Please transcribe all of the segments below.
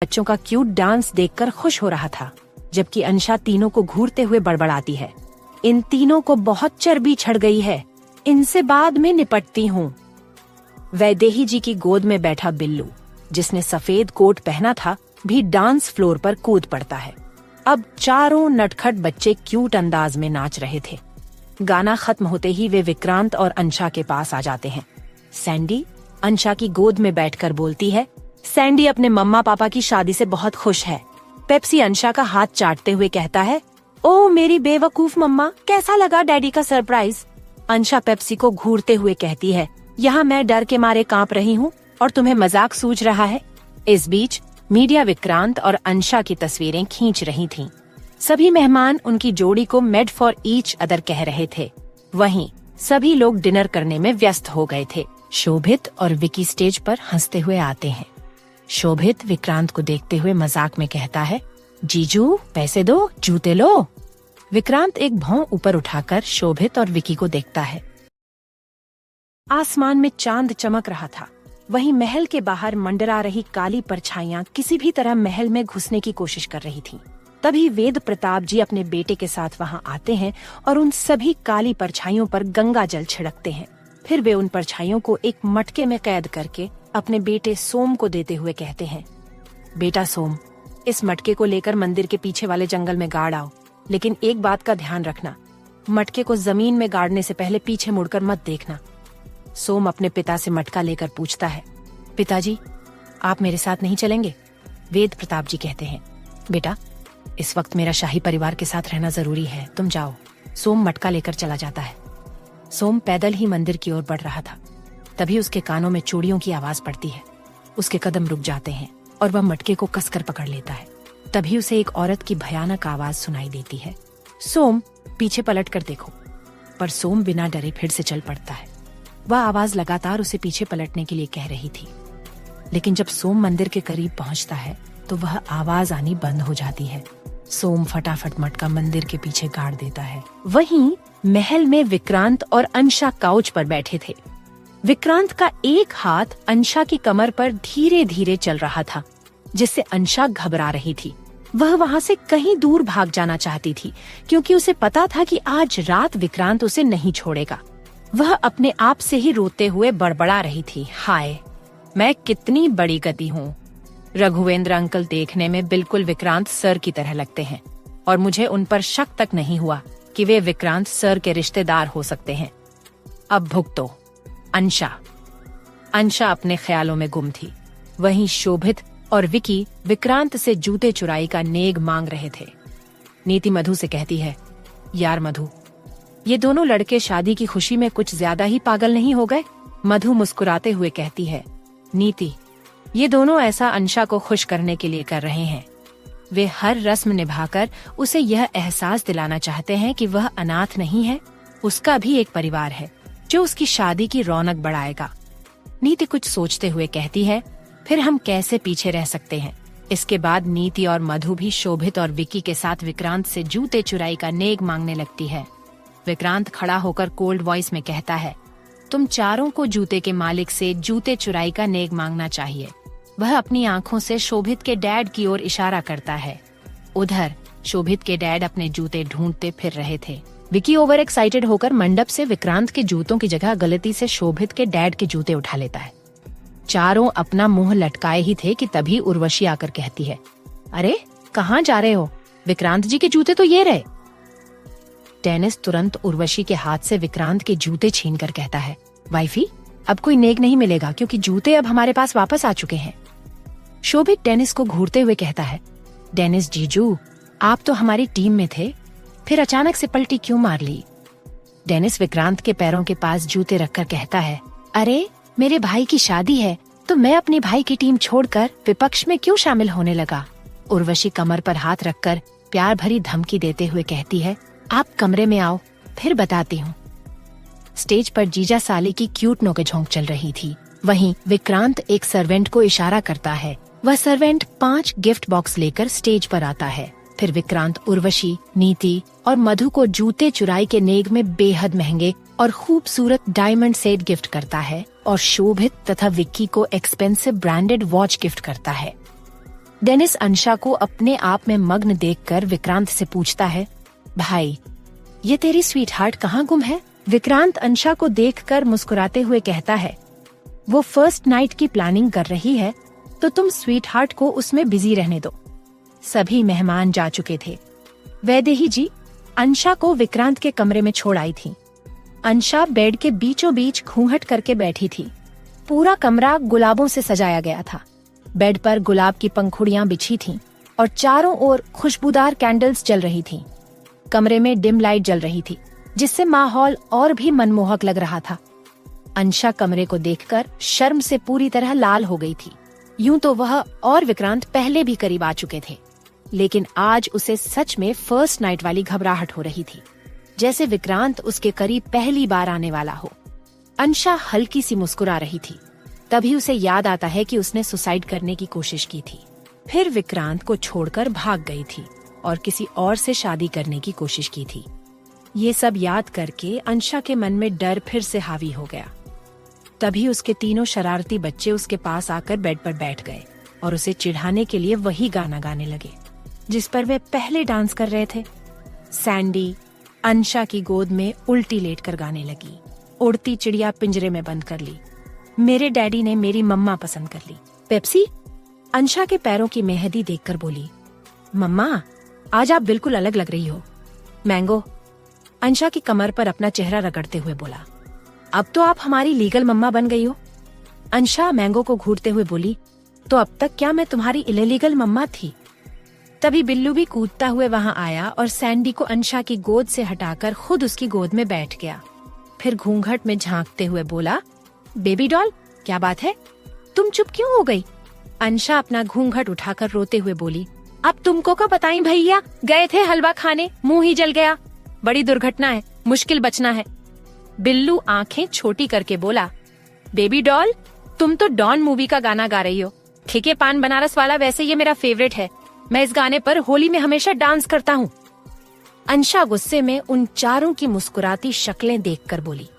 बच्चों का cute dance देखकर खुश हो रहा था, जबकि अंशा तीनों को घूरते हुए बड़बड़ाती है, इन तीनों को बहुत चर्बी चढ़ गई है, इनसे बाद में निपटती हूँ। वैदेही जी की गोद में बैठा बिल्लू, जिसने सफेद कोट पहना था, भी डांस फ्लोर पर कूद पड़ता है। अब चारों नटखट बच्चे क्यूट अंदाज में नाच रहे थे। गाना खत्म होते ही वे विक्रांत और अंशा के पास आ जाते हैं। सैंडी अंशा की गोद में बैठकर बोलती है। सैंडी अपने मम्मा पापा की शादी से बहुत खुश है। पेप्सी अंशा का हाथ चाटते हुए कहता है, ओ मेरी बेवकूफ मम्मा, कैसा लगा डैडी का सरप्राइज? अंशा पेप्सी को घूरते हुए कहती है, यहाँ मैं डर के मारे कांप रही हूँ और तुम्हें मजाक सूझ रहा है। इस बीच मीडिया विक्रांत और अंशा की तस्वीरें खींच रही थीं। सभी मेहमान उनकी जोड़ी को मेड फॉर ईच अदर कह रहे थे। वहीं सभी लोग डिनर करने में व्यस्त हो गए थे। शोभित और विकी स्टेज पर हंसते हुए आते हैं। शोभित विक्रांत को देखते हुए मजाक में कहता है, जीजू पैसे दो, जूते लो। विक्रांत एक भौं ऊपर उठाकर शोभित और विकी को देखता है। आसमान में चांद चमक रहा था। वहीं महल के बाहर मंडरा रही काली परछाइयां किसी भी तरह महल में घुसने की कोशिश कर रही थीं। तभी वेद प्रताप जी अपने बेटे के साथ वहां आते हैं और उन सभी काली परछाइयों पर गंगा जल छिड़कते हैं। फिर वे उन परछाइयों को एक मटके में कैद करके अपने बेटे सोम को देते हुए कहते हैं, बेटा सोम, इस मटके को लेकर मंदिर के पीछे वाले जंगल में गाड़ आओ, लेकिन एक बात का ध्यान रखना, मटके को जमीन में गाड़ने से पहले पीछे मुड़कर मत देखना। सोम अपने पिता से मटका लेकर पूछता है, पिताजी आप मेरे साथ नहीं चलेंगे? वेद प्रताप जी कहते हैं, बेटा इस वक्त मेरा शाही परिवार के साथ रहना जरूरी है, तुम जाओ। सोम मटका लेकर चला जाता है। सोम पैदल ही मंदिर की ओर बढ़ रहा था। तभी उसके कानों में चूड़ियों की आवाज पड़ती है। उसके कदम रुक जाते हैं और वह मटके को कसकर पकड़ लेता है। तभी उसे एक औरत की भयानक आवाज सुनाई देती है, सोम पीछे पलट कर देखो। पर सोम बिना डरे फिर से चल पड़ता है। वह आवाज लगातार उसे पीछे पलटने के लिए कह रही थी, लेकिन जब सोम मंदिर के करीब पहुंचता है तो वह आवाज आनी बंद हो जाती है। सोम फटाफट मटका मंदिर के पीछे गाड़ देता है। वहीं महल में विक्रांत और अंशा काउच पर बैठे थे। विक्रांत का एक हाथ अंशा की कमर पर धीरे धीरे चल रहा था, जिससे अंशा घबरा रही थी। वह वहां से कहीं दूर भाग जाना चाहती थी, क्योंकि उसे पता था कि आज रात विक्रांत उसे नहीं छोड़ेगा। वह अपने आप से ही रोते हुए बड़बड़ा रही थी, हाय मैं कितनी बड़ी गति हूँ। रघुवेंद्र अंकल देखने में बिल्कुल विक्रांत सर की तरह लगते हैं और मुझे उन पर शक तक नहीं हुआ कि वे विक्रांत सर के रिश्तेदार हो सकते हैं। अब भुगतो। अंशा अपने ख्यालों में गुम थी। वहीं शोभित और विकी विक्रांत से जूते चुराई का नेग मांग रहे थे। नीति मधु से कहती है, यार मधु, ये दोनों लड़के शादी की खुशी में कुछ ज्यादा ही पागल नहीं हो गए? मधु मुस्कुराते हुए कहती है, नीति, ये दोनों ऐसा अंशा को खुश करने के लिए कर रहे हैं। वे हर रस्म निभाकर उसे यह एहसास दिलाना चाहते हैं कि वह अनाथ नहीं है, उसका भी एक परिवार है जो उसकी शादी की रौनक बढ़ाएगा। नीति कुछ सोचते हुए कहती है, फिर हम कैसे पीछे रह सकते हैं। इसके बाद नीति और मधु भी शोभित और विकी के साथ विक्रांत से जूते चुराई का नेग मांगने लगती है। विक्रांत खड़ा होकर कोल्ड वॉइस में कहता है, तुम चारों को जूते के मालिक से जूते चुराई का नेग मांगना चाहिए। वह अपनी आंखों से शोभित के डैड की ओर इशारा करता है। उधर शोभित के डैड अपने जूते ढूंढते फिर रहे थे। विकी ओवर एक्साइटेड होकर मंडप से विक्रांत के जूतों की जगह गलती से शोभित के डैड के जूते उठा लेता है। चारों अपना मुंह लटकाए ही थे कि तभी उर्वशी आकर कहती है, अरे कहाँ जा रहे हो? विक्रांत जी के जूते तो ये रहे। डेनिस तुरंत उर्वशी के हाथ से विक्रांत के जूते छीनकर कहता है, वाइफी अब कोई नेक नहीं मिलेगा क्योंकि जूते अब हमारे पास वापस आ चुके हैं। शोभित डेनिस को घूरते हुए कहता है, डेनिस जीजू आप तो हमारी टीम में थे, फिर अचानक से पलटी क्यों मार ली? डेनिस विक्रांत के पैरों के पास जूते रखकर कहता है, अरे मेरे भाई की शादी है तो मैं अपने भाई की टीम छोड़कर विपक्ष में क्यों शामिल होने लगा? उर्वशी कमर पर हाथ रखकर प्यार भरी धमकी देते हुए कहती है, आप कमरे में आओ फिर बताती हूँ। स्टेज पर जीजा साली की क्यूट नोक-झोंक चल रही थी। वहीं विक्रांत एक सर्वेंट को इशारा करता है। वह सर्वेंट 5 गिफ्ट बॉक्स लेकर स्टेज पर आता है। फिर विक्रांत उर्वशी, नीति और मधु को जूते चुराई के नेग में बेहद महंगे और खूबसूरत डायमंड सेट गिफ्ट करता है और शोभित तथा विक्की को एक्सपेंसिव ब्रांडेड वॉच गिफ्ट करता है। डेनिस अंशा को अपने आप में मग्न देखकर विक्रांत से पूछता है, भाई ये तेरी स्वीट हार्ट कहाँ गुम है? विक्रांत अंशा को देखकर मुस्कुराते हुए कहता है, वो फर्स्ट नाइट की प्लानिंग कर रही है तो तुम स्वीट हार्ट को उसमें बिजी रहने दो। सभी मेहमान जा चुके थे। वैदेही जी अंशा को विक्रांत के कमरे में छोड़ आई थी। अंशा बेड के बीचों बीच घूंघट करके बैठी थी। पूरा कमरा गुलाबों से सजाया गया था। बेड पर गुलाब की पंखुड़ियां बिछी थीं और चारों ओर खुशबूदार कैंडल्स जल रही थीं। कमरे में डिम लाइट जल रही थी जिससे माहौल और भी मनमोहक लग रहा था। अंशा कमरे को देखकर शर्म से पूरी तरह लाल हो गई थी। यूं तो वह और विक्रांत पहले भी करीब आ चुके थे, लेकिन आज उसे सच में फर्स्ट नाइट वाली घबराहट हो रही थी, जैसे विक्रांत उसके करीब पहली बार आने वाला हो। अंशा हल्की सी मुस्कुरा रही थी। तभी उसे याद आता है कि उसने सुसाइड करने की कोशिश की थी, फिर विक्रांत को छोड़कर भाग गई थी और किसी और से शादी करने की कोशिश की थी। ये सब याद करके अंशा के मन में डर फिर से हावी हो गया। तभी उसके तीनों शरारती बच्चे उसके पास आकर बेड पर बैठ गए और उसे चिढ़ाने के लिए वही गाना गाने लगे जिस पर वे पहले डांस कर रहे थे। सैंडी अंशा की गोद में उल्टी लेटकर गाने लगी। उड़ती चिड़िया पिंजरे में बंद कर ली। मेरे डैडी ने मेरी मम्मा पसंद कर ली। पेप्सी अंशा के पैरों की मेहंदी देखकर बोली, मम्मा आज आप बिल्कुल अलग लग रही हो। मैंगो अंशा की कमर पर अपना चेहरा रगड़ते हुए बोला, अब तो आप हमारी लीगल मम्मा बन गई हो। अंशा मैंगो को घूरते हुए बोली, तो अब तक क्या मैं तुम्हारी इलीगल मम्मा थी? तभी बिल्लू भी कूदता हुए वहां आया और सैंडी को अंशा की गोद से हटाकर खुद उसकी गोद में बैठ गया। फिर घूंघट में झांकते हुए बोला, बेबी डॉल क्या बात है, तुम चुप क्यों हो गई? अंशा अपना घूंघट उठाकर रोते हुए बोली, अब तुमको क्या बताएं भैया, गए थे हलवा खाने, मुंह ही जल गया। बड़ी दुर्घटना है, मुश्किल बचना है। बिल्लू आंखें छोटी करके बोला, बेबी डॉल तुम तो डॉन मूवी का गाना गा रही हो। ठीके पान बनारस वाला, वैसे ये मेरा फेवरेट है। मैं इस गाने पर होली में हमेशा डांस करता हूँ। अंशा गुस्से में उन चारों की मुस्कुराती शक्लें देखकर बोली,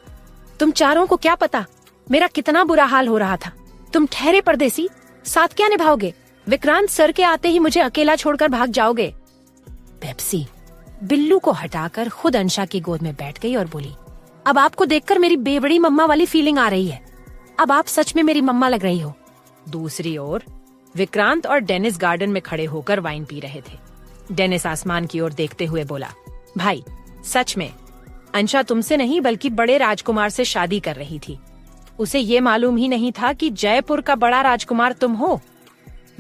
तुम चारों को क्या पता मेरा कितना बुरा हाल हो रहा था। तुम ठहरे परदेसी, साथ क्या निभाओगे? विक्रांत सर के आते ही मुझे अकेला छोड़कर भाग जाओगे। पेप्सी बिल्लू को हटाकर खुद अंशा की गोद में बैठ गई और बोली, अब आपको देखकर मेरी बेबड़ी मम्मा वाली फीलिंग आ रही है। अब आप सच में मेरी मम्मा लग रही हो। दूसरी ओर विक्रांत और डेनिस गार्डन में खड़े होकर वाइन पी रहे थे। डेनिस आसमान की ओर देखते हुए बोला, भाई सच में अंशा तुमसे नहीं बल्कि बड़े राजकुमार से शादी कर रही थी। उसे ये मालूम ही नहीं था कि जयपुर का बड़ा राजकुमार तुम हो।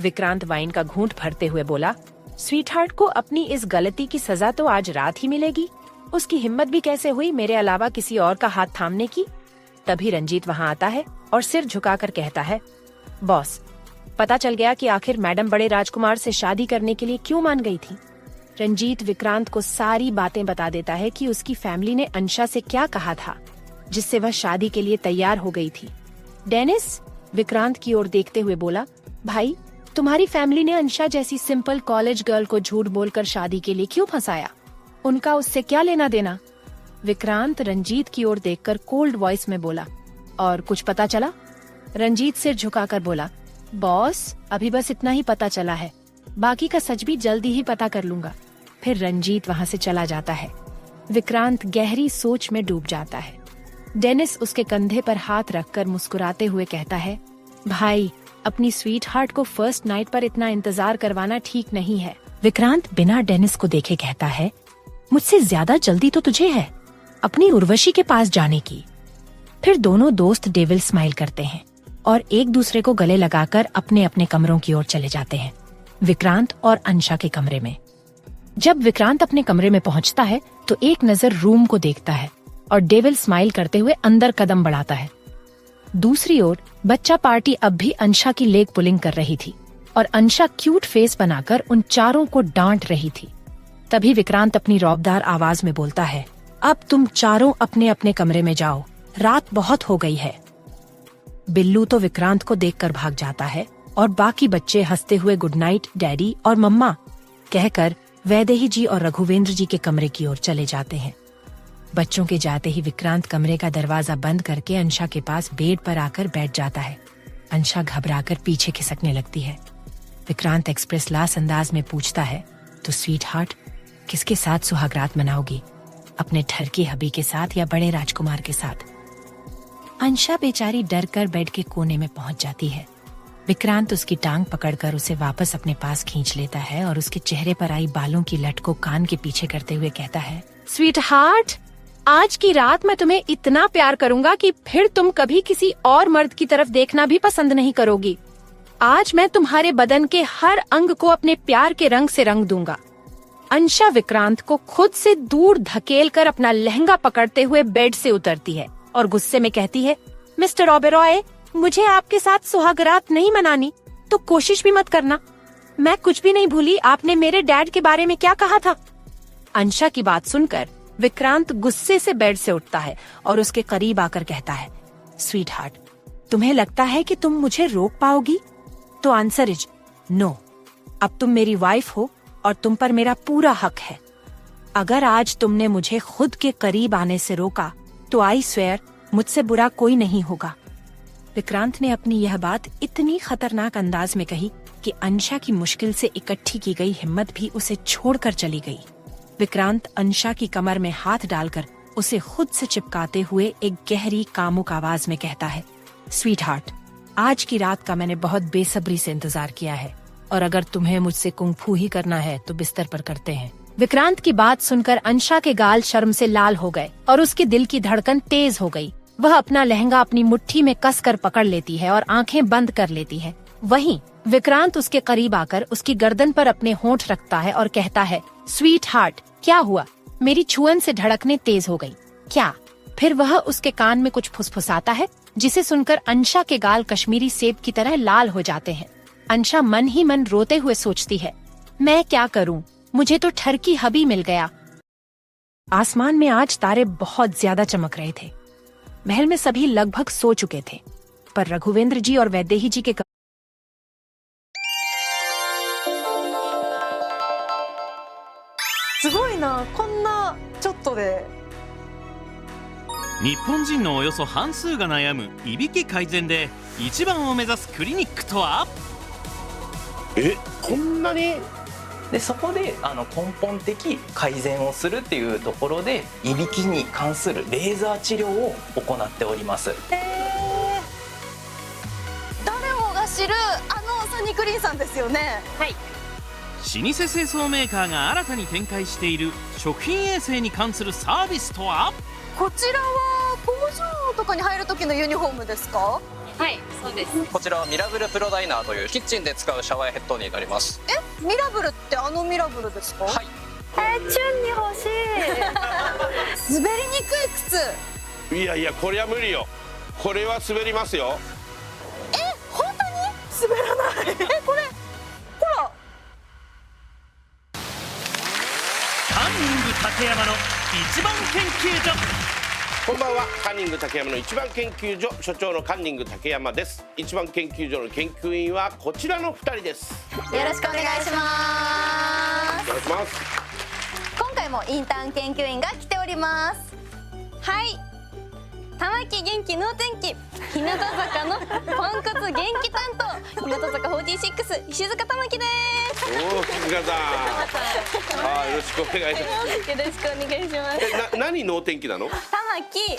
विक्रांत वाइन का घूंट भरते हुए बोला, स्वीटहार्ट को अपनी इस गलती की सजा तो आज रात ही मिलेगी। उसकी हिम्मत भी कैसे हुई मेरे अलावा किसी और का हाथ थामने की। तभी रंजीत वहां आता है और सिर झुकाकर कहता है, बॉस पता चल गया कि आखिर मैडम बड़े राजकुमार से शादी करने के लिए क्यों मान गई थी। रंजीत विक्रांत को सारी बातें बता देता है कि उसकी फैमिली ने अंशा से क्या कहा था जिससे वह शादी के लिए तैयार हो गई थी। डेनिस विक्रांत की ओर देखते हुए बोला, भाई तुम्हारी फैमिली ने अंशा जैसी सिंपल कॉलेज गर्ल को झूठ बोलकर शादी के लिए क्यों फंसाया? उनका उससे क्या लेना देना? विक्रांत रंजीत की ओर देखकर कोल्ड वॉइस में बोला, और कुछ पता चला? रंजीत सिर झुकाकर बोला, बॉस अभी बस इतना ही पता चला है, बाकी का सच भी जल्दी ही पता कर लूंगा। फिर रंजीत वहां से चला जाता है। विक्रांत गहरी सोच में डूब जाता है। डेनिस उसके कंधे पर हाथ रखकर मुस्कुराते हुए कहता है, भाई अपनी स्वीट हार्ट को फर्स्ट नाइट पर इतना इंतजार करवाना ठीक नहीं है। विक्रांत बिना डेनिस को देखे कहता है, मुझसे ज्यादा जल्दी तो तुझे है अपनी उर्वशी के पास जाने की। फिर दोनों दोस्त डेविल स्माइल करते हैं और एक दूसरे को गले लगाकर अपने अपने कमरों की ओर चले जाते हैं। विक्रांत और अंशा के कमरे में। जब विक्रांत अपने कमरे में पहुंचता है तो एक नजर रूम को देखता है और डेविल स्माइल करते हुए अंदर कदम बढ़ाता है। दूसरी ओर बच्चा पार्टी अब भी अंशा की लेग पुलिंग कर रही थी और अंशा क्यूट फेस बनाकर उन चारों को डांट रही थी। तभी विक्रांत अपनी रौबदार आवाज में बोलता है, अब तुम चारों अपने अपने कमरे में जाओ, रात बहुत हो गई है। बिल्लू तो विक्रांत को देखकर भाग जाता है और बाकी बच्चे हंसते हुए गुड नाइट डैडी और मम्मा कहकर वैदेही जी और रघुवेंद्र जी के कमरे की ओर चले जाते हैं। बच्चों के जाते ही विक्रांत कमरे का दरवाजा बंद करके अंशा के पास बेड पर आकर बैठ जाता है। अंशा घबराकर पीछे खिसकने लगती है। विक्रांत एक्सप्रेस लास अंदाज में पूछता है, तो स्वीट हार्ट, किसके साथ सुहागरात मनाओगी? अपने ठरकी हबी के साथ या बड़े राजकुमार के साथ? अंशा बेचारी डर कर बेड के कोने में पहुंच जाती है। विक्रांत उसकी टांग पकड़कर उसे वापस अपने पास खींच लेता है और उसके चेहरे पर आई बालों की लट को कान के पीछे करते हुए कहता है, स्वीट हार्ट, आज की रात मैं तुम्हें इतना प्यार करूंगा कि फिर तुम कभी किसी और मर्द की तरफ देखना भी पसंद नहीं करोगी। आज मैं तुम्हारे बदन के हर अंग को अपने प्यार के रंग से रंग दूंगा। अंशा विक्रांत को खुद से दूर धकेलकर अपना लहंगा पकड़ते हुए बेड से उतरती है और गुस्से में कहती है, मिस्टर ओबेरॉय, मुझे आपके साथ सुहागरात नहीं मनानी तो कोशिश भी मत करना। मैं कुछ भी नहीं भूली आपने मेरे डैड के बारे में क्या कहा था। अंशा की बात सुनकर विक्रांत गुस्से से बेड से उठता है और उसके करीब आकर कहता है, स्वीट हार्ट, तुम्हें लगता है कि तुम मुझे रोक पाओगी? तो आंसर इज नो। अब तुम मेरी वाइफ हो और तुम पर मेरा पूरा हक है। अगर आज तुमने मुझे खुद के करीब आने से रोका तो आई स्वेयर मुझसे बुरा कोई नहीं होगा। विक्रांत ने अपनी यह बात इतनी खतरनाक अंदाज में कही कि अंशा की मुश्किल से इकट्ठी की गई हिम्मत भी उसे छोड़कर चली गई। विक्रांत अंशा की कमर में हाथ डालकर उसे खुद से चिपकाते हुए एक गहरी कामुक आवाज में कहता है, स्वीट हार्ट, आज की रात का मैंने बहुत बेसब्री से इंतजार किया है और अगर तुम्हें मुझसे कुंग-फू ही करना है तो बिस्तर पर करते हैं। विक्रांत की बात सुनकर अंशा के गाल शर्म से लाल हो गए और उसके दिल की धड़कन तेज हो गई। वह अपना लहंगा अपनी मुट्ठी में कसकर पकड़ लेती है और आंखें बंद कर लेती है। वहीं विक्रांत उसके करीब आकर उसकी गर्दन पर अपने होंठ रखता है और कहता है, स्वीट हार्ट, क्या हुआ? मेरी छुअन से धड़कनें तेज हो गई क्या? फिर वह उसके कान में कुछ फुसफुसाता है जिसे सुनकर अंशा के गाल कश्मीरी सेब की तरह लाल हो जाते हैं। अंशा मन ही मन रोते हुए सोचती है, मैं क्या करूं? मुझे तो ठरकी हबी मिल गया। आसमान में आज तारे बहुत ज्यादा चमक रहे थे। महल में सभी लगभग सो चुके थे, पर रघुवेंद्र जी और वैदेही जी के日本人のおよそ半数が悩むいびき改善で一番を目指すクリニックとは？こんなに？でそこで根本的改善をするっていうところでいびきに関するレーザー治療を行っております。誰もが知るサニークリーンさんですよね。はい。老舗清掃メーカーが新たに展開している食品衛生に関するサービスとは？こちらは工場とかに入る時のユニフォームですか？はい、そうです。こちらはミラブルプロダイナーというキッチンで使うシャワーヘッドになります。ミラブルってミラブルですか？はい。チュンに欲しい。滑りにくい靴。いやいや、これは無理よ。これは滑りますよ。本当に滑らない。これほら。カンニング竹山の一番研究所。こんばんは。カンニング竹山の一番研究所所長のカンニング竹山です。一番研究所の研究員はこちらの2人です。よろしくお願いします。お願いします。今回もインターン研究員が来ております。はい、玉木元気能天気、日向坂のポンコツ元気担当、日向坂46石塚玉木です。おお、石塚さん。よろしくお願いします。よろしくお願いします。何能天気なの？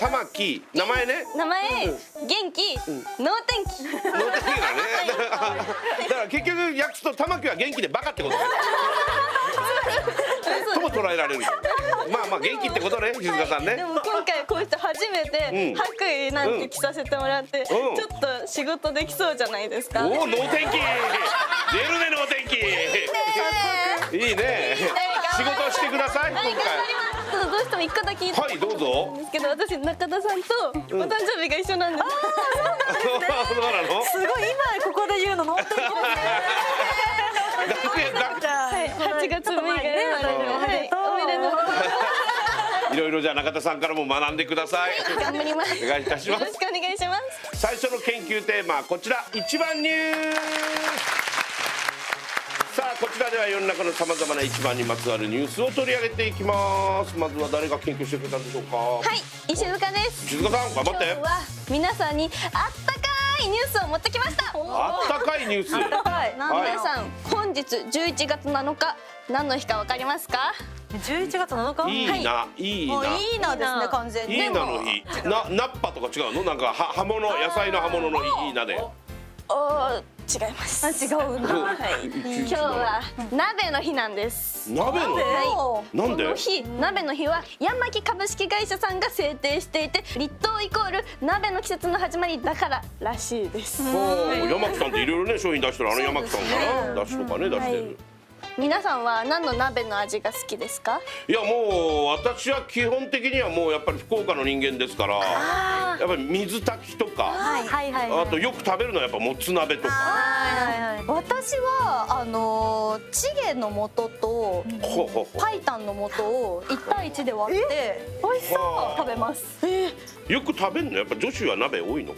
玉木、名前ね。名前、元気、能天気。能天気だね。だから結局訳すと玉木は元気でバカってことね。とも捉えられる。まあまあ元気ってことね、石塚さんね。でも今回こうして初めて白衣なんて着させてもらって、ちょっと仕事できそうじゃないですか。おお、能天気。出るね、能天気。いいね。仕事してください、今回。どうしても一個だけ言いたいんですけど、私中田さんとお誕生日が一緒なんです。そうなの？すごい今ここで言うの能天気ですね。はい、8月6日はい、おめでとうございます。いろいろじゃあ中田さんからも学んでください。頑張ります。お願いいたします。よろしくお願いします。最初の研究テーマはこちら、一番ニュース。さあ、こちらでは世の中のさまざまな一番にまつわるニュースを取り上げていきます。まずは誰が研究してくれたんでしょうか？はい、石塚です。石塚さん、頑張って。今日は皆さんにあったかいニュースを持ってきました。あったかいニュース。皆さん、本日11月7日何の日かわかりますか11月7日。いいな、いいな。いいなですね、完全に。いいなの日。ナッパとか違うの？なんか葉物、野菜の葉物のいいなで。違います。違うんだ。今日は鍋の日なんです。鍋の日？なんで？この日、鍋の日はヤマキ株式会社さんが制定していて、立冬イコール鍋の季節の始まりだかららしいです。山木さんっていろいろね商品出してる山木さんかな、だしとかね出してる。皆さんは何の鍋の味が好きですか？いやもう私は基本的にはもうやっぱり福岡の人間ですから、やっぱり水炊きとか、あとよく食べるのはやっぱもつ鍋とか。私はチゲの素とパイタンの素を1対1で割って美味しそう食べます。よく食べるの？やっぱ女子は鍋多いの？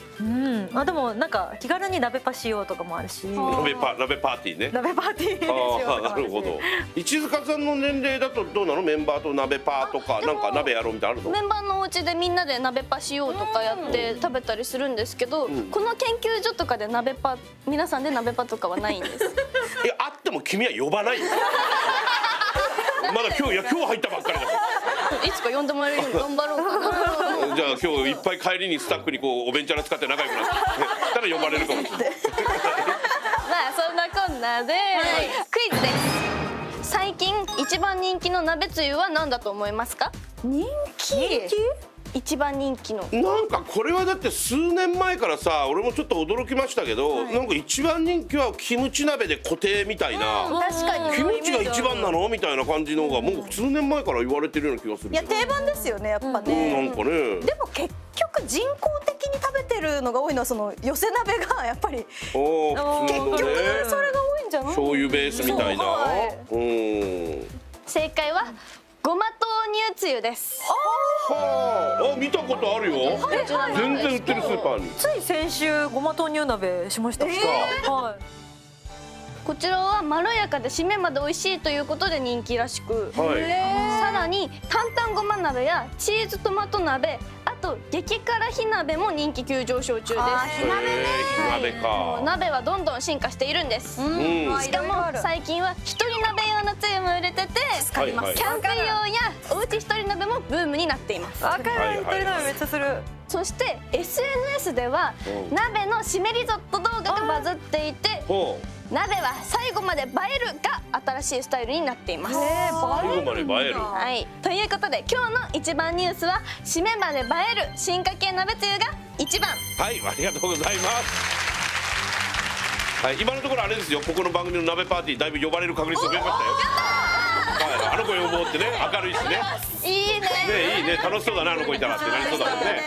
でもなんか気軽に鍋パしようとかもあるし。鍋パーティーね。鍋パーティーしようとか。なるほど。石塚さんの年齢だとどうなの？メンバーと鍋パーとかなんか鍋やろうみたいなのあるの？メンバーのお家でみんなで鍋パしようとかやって食べたりするんですけど、この研究所とかで鍋パ、皆さんで鍋パとかはないんです。あっても君は呼ばないよ。まだ今日入ったばっかりだから。いつか呼んでもらえるように頑張ろうかな。じゃあ今日いっぱい帰りにスタッフにこうおべんちゃら使って仲良くなってたら呼ばれるかもしれない。まあそんなこんなでクイズです。最近一番人気の鍋つゆは何だと思いますか？人気？一番人気の。なんかこれはだって数年前からさ、俺もちょっと驚きましたけど、なんか一番人気はキムチ鍋で固定みたいな。確かに。キムチが一番なのみたいな感じのがもう数年前から言われてるような気がする。いや定番ですよね、やっぱね。なんかね。でも結局人工的に食べてるのが多いのはその寄せ鍋がやっぱり結局それが多いんじゃない？醤油ベースみたいな。正解はごま豆乳つゆです。見たことあるよ。全然売ってるスーパーに。つい先週ごま豆乳鍋しました。こちらはまろやかで締めまで美味しいということで人気らしく、さらに担々ごま鍋やチーズトマト鍋、あと激辛火鍋も人気急上昇中です。火鍋か。鍋はどんどん進化しているんです。しかも最近は一人鍋用のつゆも売れてて、キャンプ用やおうち一人鍋もブームになっています。わかる、一人鍋めっちゃする。そして SNS では鍋の締めリゾット動画がバズっていて、鍋は最後まで映えるが新しいスタイルになっています。最後まで映える。はい。ということで今日の一番ニュースは締めまで映える進化系鍋つゆが一番。はい、ありがとうございます。はい、今のところあれですよ。ここの番組の鍋パーティーだいぶ呼ばれる確率が増えましたよ。あの子呼ぼうってね、明るいしね。いいね。いいね、楽しそうだなあの子いたらってなりそうだもんね。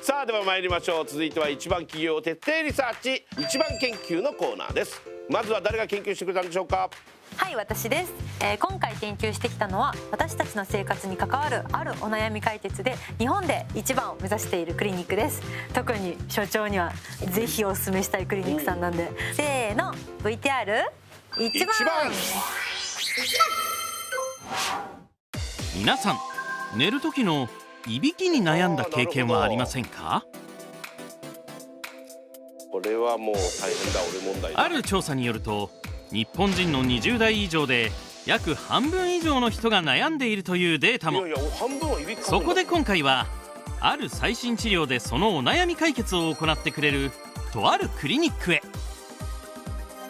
さあでは参りましょう。続いては一番企業を徹底リサーチ一番研究のコーナーです。まずは誰が研究してくれたんでしょうか？はい、私です。今回研究してきたのは私たちの生活に関わるあるお悩み解決で日本で一番を目指しているクリニックです。特に所長にはぜひお勧めしたいクリニックさんなんで、せーの VTR 一番。皆さん寝る時のいびきに悩んだ経験はありませんか？これはもう大変だ、俺問題だ。ある調査によると日本人の20代以上で約半分以上の人が悩んでいるというデータも。そこで今回はある最新治療でそのお悩み解決を行ってくれるとあるクリニックへ。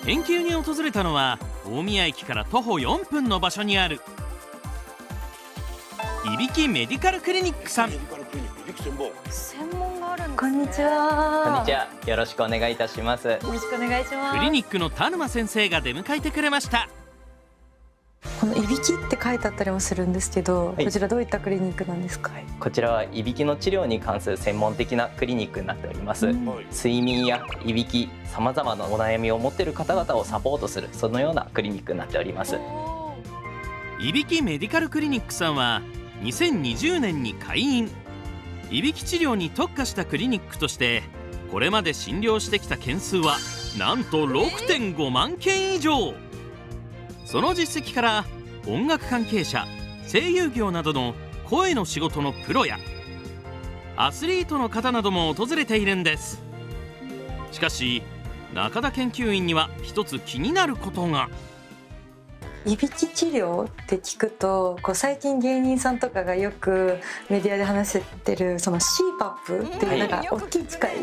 研究に訪れたのは大宮駅から徒歩4分の場所にあるいびきメディカルクリニックさん。専門があるんですね。こんにちは。こんにちは。よろしくお願いいたします。よろしくお願いします。クリニックの田沼先生が出迎えてくれました。このいびきって書いてあったりもするんですけど、こちらどういったクリニックなんですか？こちらはいびきの治療に関する専門的なクリニックになっております。睡眠やいびき、さまざまなお悩みを持っている方々をサポートする、そのようなクリニックになっております。いびきメディカルクリニックさんは2020年に開院。いびき治療に特化したクリニックとしてこれまで診療してきた件数はなんと 6.5 万件以上。その実績から音楽関係者、声優業などの声の仕事のプロやアスリートの方なども訪れているんです。しかし中田研究員には一つ気になることが。いびき治療って聞くと最近芸人さんとかがよくメディアで話してるその CPAP っていうなんか大きい機械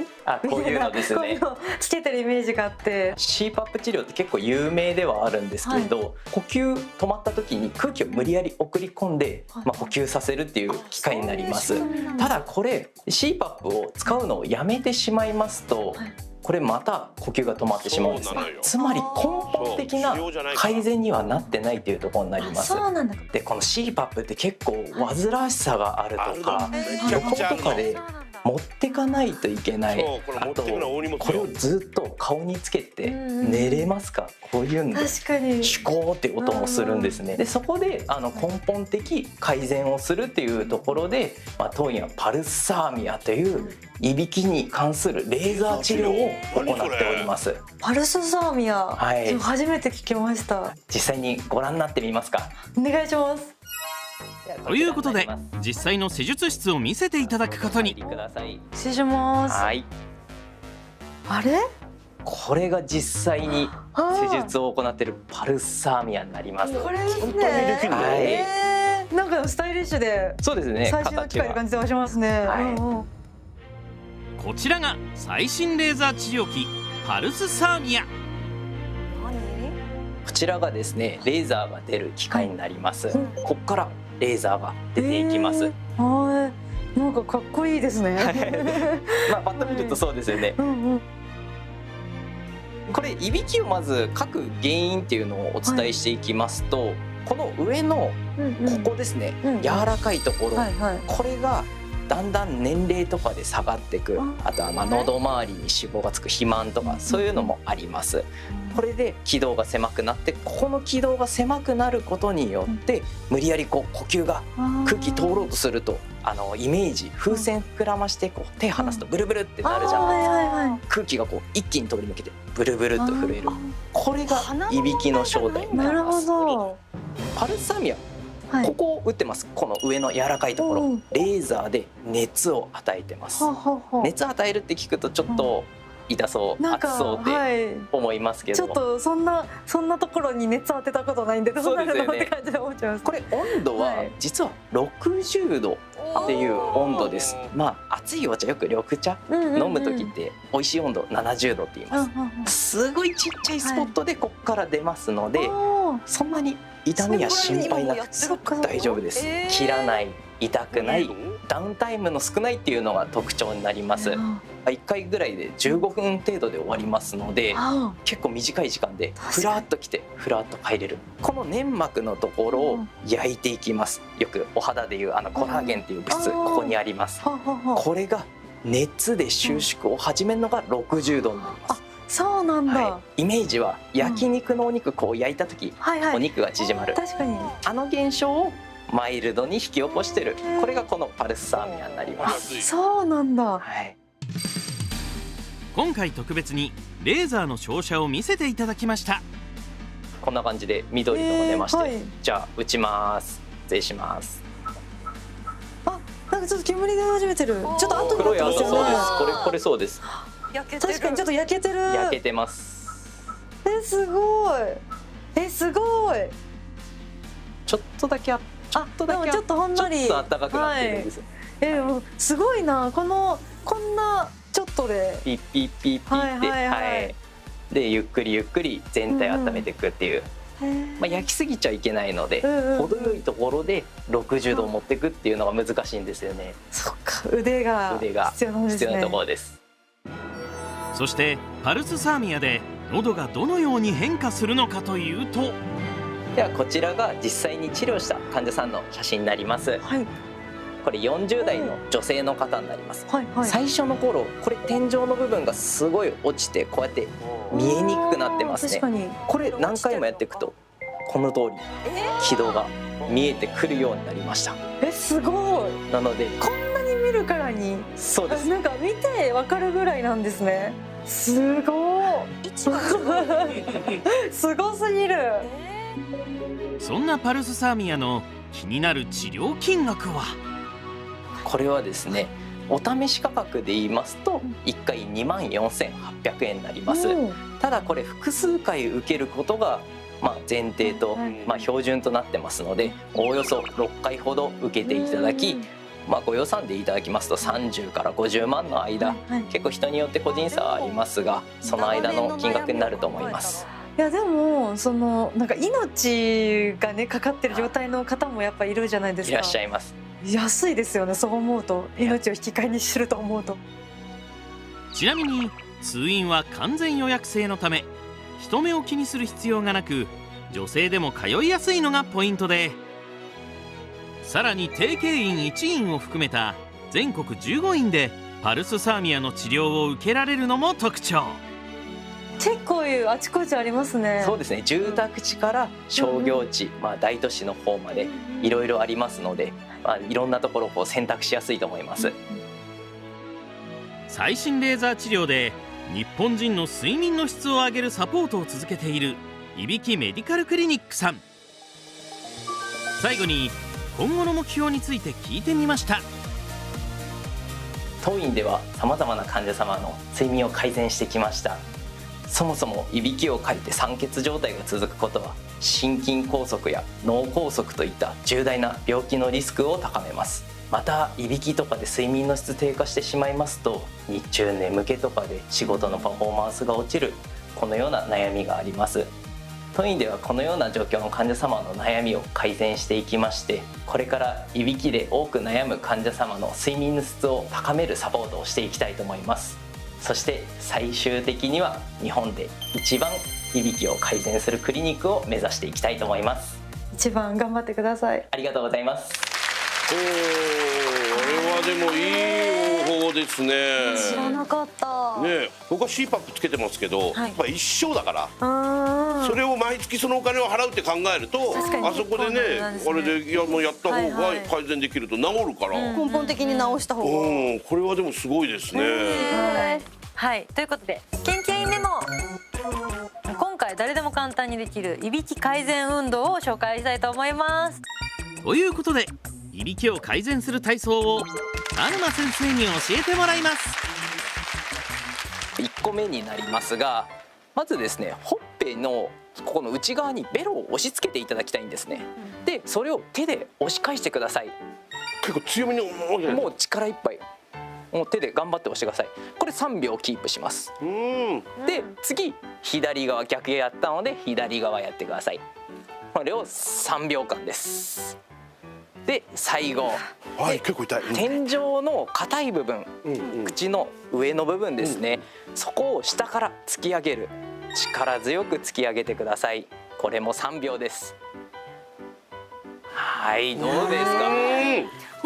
こういうのですね。こういうのつけてるイメージがあって、 CPAP 治療って結構有名ではあるんですけれど、呼吸止まった時に空気を無理やり送り込んで、呼吸させるっていう機械になります。ただこれ CPAP を使うのをやめてしまいますと、これまた呼吸が止まってしまうんですね。つまり根本的な改善にはなってないというところになります。そうなんだ。でこの CPAP って結構煩わしさがあるとか、旅行とかで持ってかないといけない。あとこれをずっと顔につけて寝れますか、こういうので確かにシュコーって音もするんですね。でそこで根本的改善をするっていうところで、当院はパルスサーミアといういびきに関するレーザー治療を行っております。パルスサーミア、はい、初めて聞きました。実際にご覧になってみますか。お願いします。ということで実際の施術室を見せていただくことに。失礼します。はい。あれ？これが実際に施術を行っているパルスサーミアになります。これですね。なんかスタイリッシュで。そうですね。最新の機械って感じがしますね。こちらが最新レーザー治療機パルスサーミア。こちらがですね、レーザーが出る機械になります。ここからレーザーが出ていきます。なんかかっこいいですね。パッと見るとそうですよね。これいびきをまず各原因っていうのをお伝えしていきますと、この上のここですね、柔らかいところ、これがだんだん年齢とかで下がっていく。あとは喉周りに脂肪がつく肥満とかそういうのもあります。これで気道が狭くなって、ここの気道が狭くなることによって無理やり呼吸が空気通ろうとするとイメージ風船膨らまして手離すとブルブルってなるじゃないですか。空気が一気に通り抜けてブルブルっと震える。これがいびきの正体になります。パルスサーミア、ここを打ってます。この上の柔らかいところ、レーザーで熱を与えてます。熱を与えるって聞くとちょっと痛そう、熱そうって思いますけど、ちょっとそんなところに熱当てたことないんでどうなるのって感じで思っちゃいます。これ温度は実は60度っていう温度です。熱いお茶、よく緑茶飲む時って美味しい温度70度って言います。すごいちっちゃいスポットでこっから出ますので、そんなに痛みや心配なくて大丈夫です。切らない、痛くない、ダウンタイムの少ないっていうのが特徴になります。1回ぐらいで15分程度で終わりますので、結構短い時間でふらっと来てふらっと帰れる。この粘膜のところを焼いていきます。よくお肌でいうコラーゲンっていう物質、ここにあります。これが熱で収縮を始めるのが60度になります。そうなんだ。イメージは焼肉のお肉焼いた時、お肉が縮まる、確かに現象をマイルドに引き起こしてる。これがこのパルスサーミアになります。そうなんだ。今回特別にレーザーの照射を見せていただきました。こんな感じで緑のが出まして、じゃあ打ちます。失礼します。なんかちょっと煙出始めてる。ちょっと後になってますよね。そうです。これそうです。確かにちょっと焼けてる。焼けてます。すごい。すごい。ちょっとだけでもちょっとほんのりちょっと暖かくなってるんです。すごいな。こんなちょっとでピッピッピッピッってでゆっくり全体温めていくっていう。焼きすぎちゃいけないので、程よいところで60度を持っていくっていうのが難しいんですよね。そっか、腕が必要なんですね。必要なところです。そしてパルスサーミアで喉がどのように変化するのかというと、ではこちらが実際に治療した患者さんの写真になります。これ40代の女性の方になります。最初の頃これ天井の部分がすごい落ちてこうやって見えにくくなってますね。これ何回もやっていくとこの通り気道が見えてくるようになりました。すごい。なのでこんなに見るからに、そうです。なんか見てわかるぐらいなんですね。すごい。すごすぎる。そんなパルスサーミアの気になる治療金額は？これはですね、お試し価格で言いますと1回24,800円になります。ただこれ複数回受けることが前提と標準となってますので、おおよそ6回ほど受けていただき、ご予算でいただきますと30から50万の間、結構人によって個人差はありますが、その間の金額になると思います。いやでもなんか命がねかかってる状態の方もやっぱいるじゃないですか。いらっしゃいます。安いですよね、そう思うと。命を引き換えにすると思うと。ちなみに通院は完全予約制のため、人目を気にする必要がなく、女性でも通いやすいのがポイントで、さらに定型院1院を含めた全国15院でパルスサーミアの治療を受けられるのも特徴。結構あちこちありますね。そうですね、住宅地から商業地、大都市の方までいろいろありますので、いろんなところを選択しやすいと思います。最新レーザー治療で日本人の睡眠の質を上げるサポートを続けているいびきメディカルクリニックさん。最後に今後の目標について聞いてみました。当院ではさまざまな患者様の睡眠を改善してきました。そもそもいびきをかいて酸欠状態が続くことは心筋梗塞や脳梗塞といった重大な病気のリスクを高めます。またいびきとかで睡眠の質低下してしまいますと、日中眠気とかで仕事のパフォーマンスが落ちる、このような悩みがあります。当院ではこのような状況の患者様の悩みを改善していきまして、これからいびきで多く悩む患者様の睡眠の質を高めるサポートをしていきたいと思います。そして最終的には日本で一番いびきを改善するクリニックを目指していきたいと思います。一番頑張ってください。ありがとうございます。これはでもいい方法ですね。知らなかったね。僕は CPAP つけてますけど、やっぱ一生だから、それを毎月そのお金を払うって考えると、あそこでね、あれでもうやった方が改善できると治るから、根本的に治した方が、これはでもすごいですね。はい、ということで研究員メモ、今回誰でも簡単にできるいびき改善運動を紹介したいと思います。ということでいびきを改善する体操をアルマ先生に教えてもらいます。1個目になりますが、まずですね、ほっぺのここの内側にベロを押し付けていただきたいんですね。でそれを手で押し返してください。結構強めにもう力いっぱい、もう手で頑張って押してください。これ3秒キープします。で次左側逆やったので左側やってください。これを3秒間です。で最後、結構痛い。天井の硬い部分、口の上の部分ですね、そこを下から突き上げる、力強く突き上げてください。これも3秒です。はい、どうですか。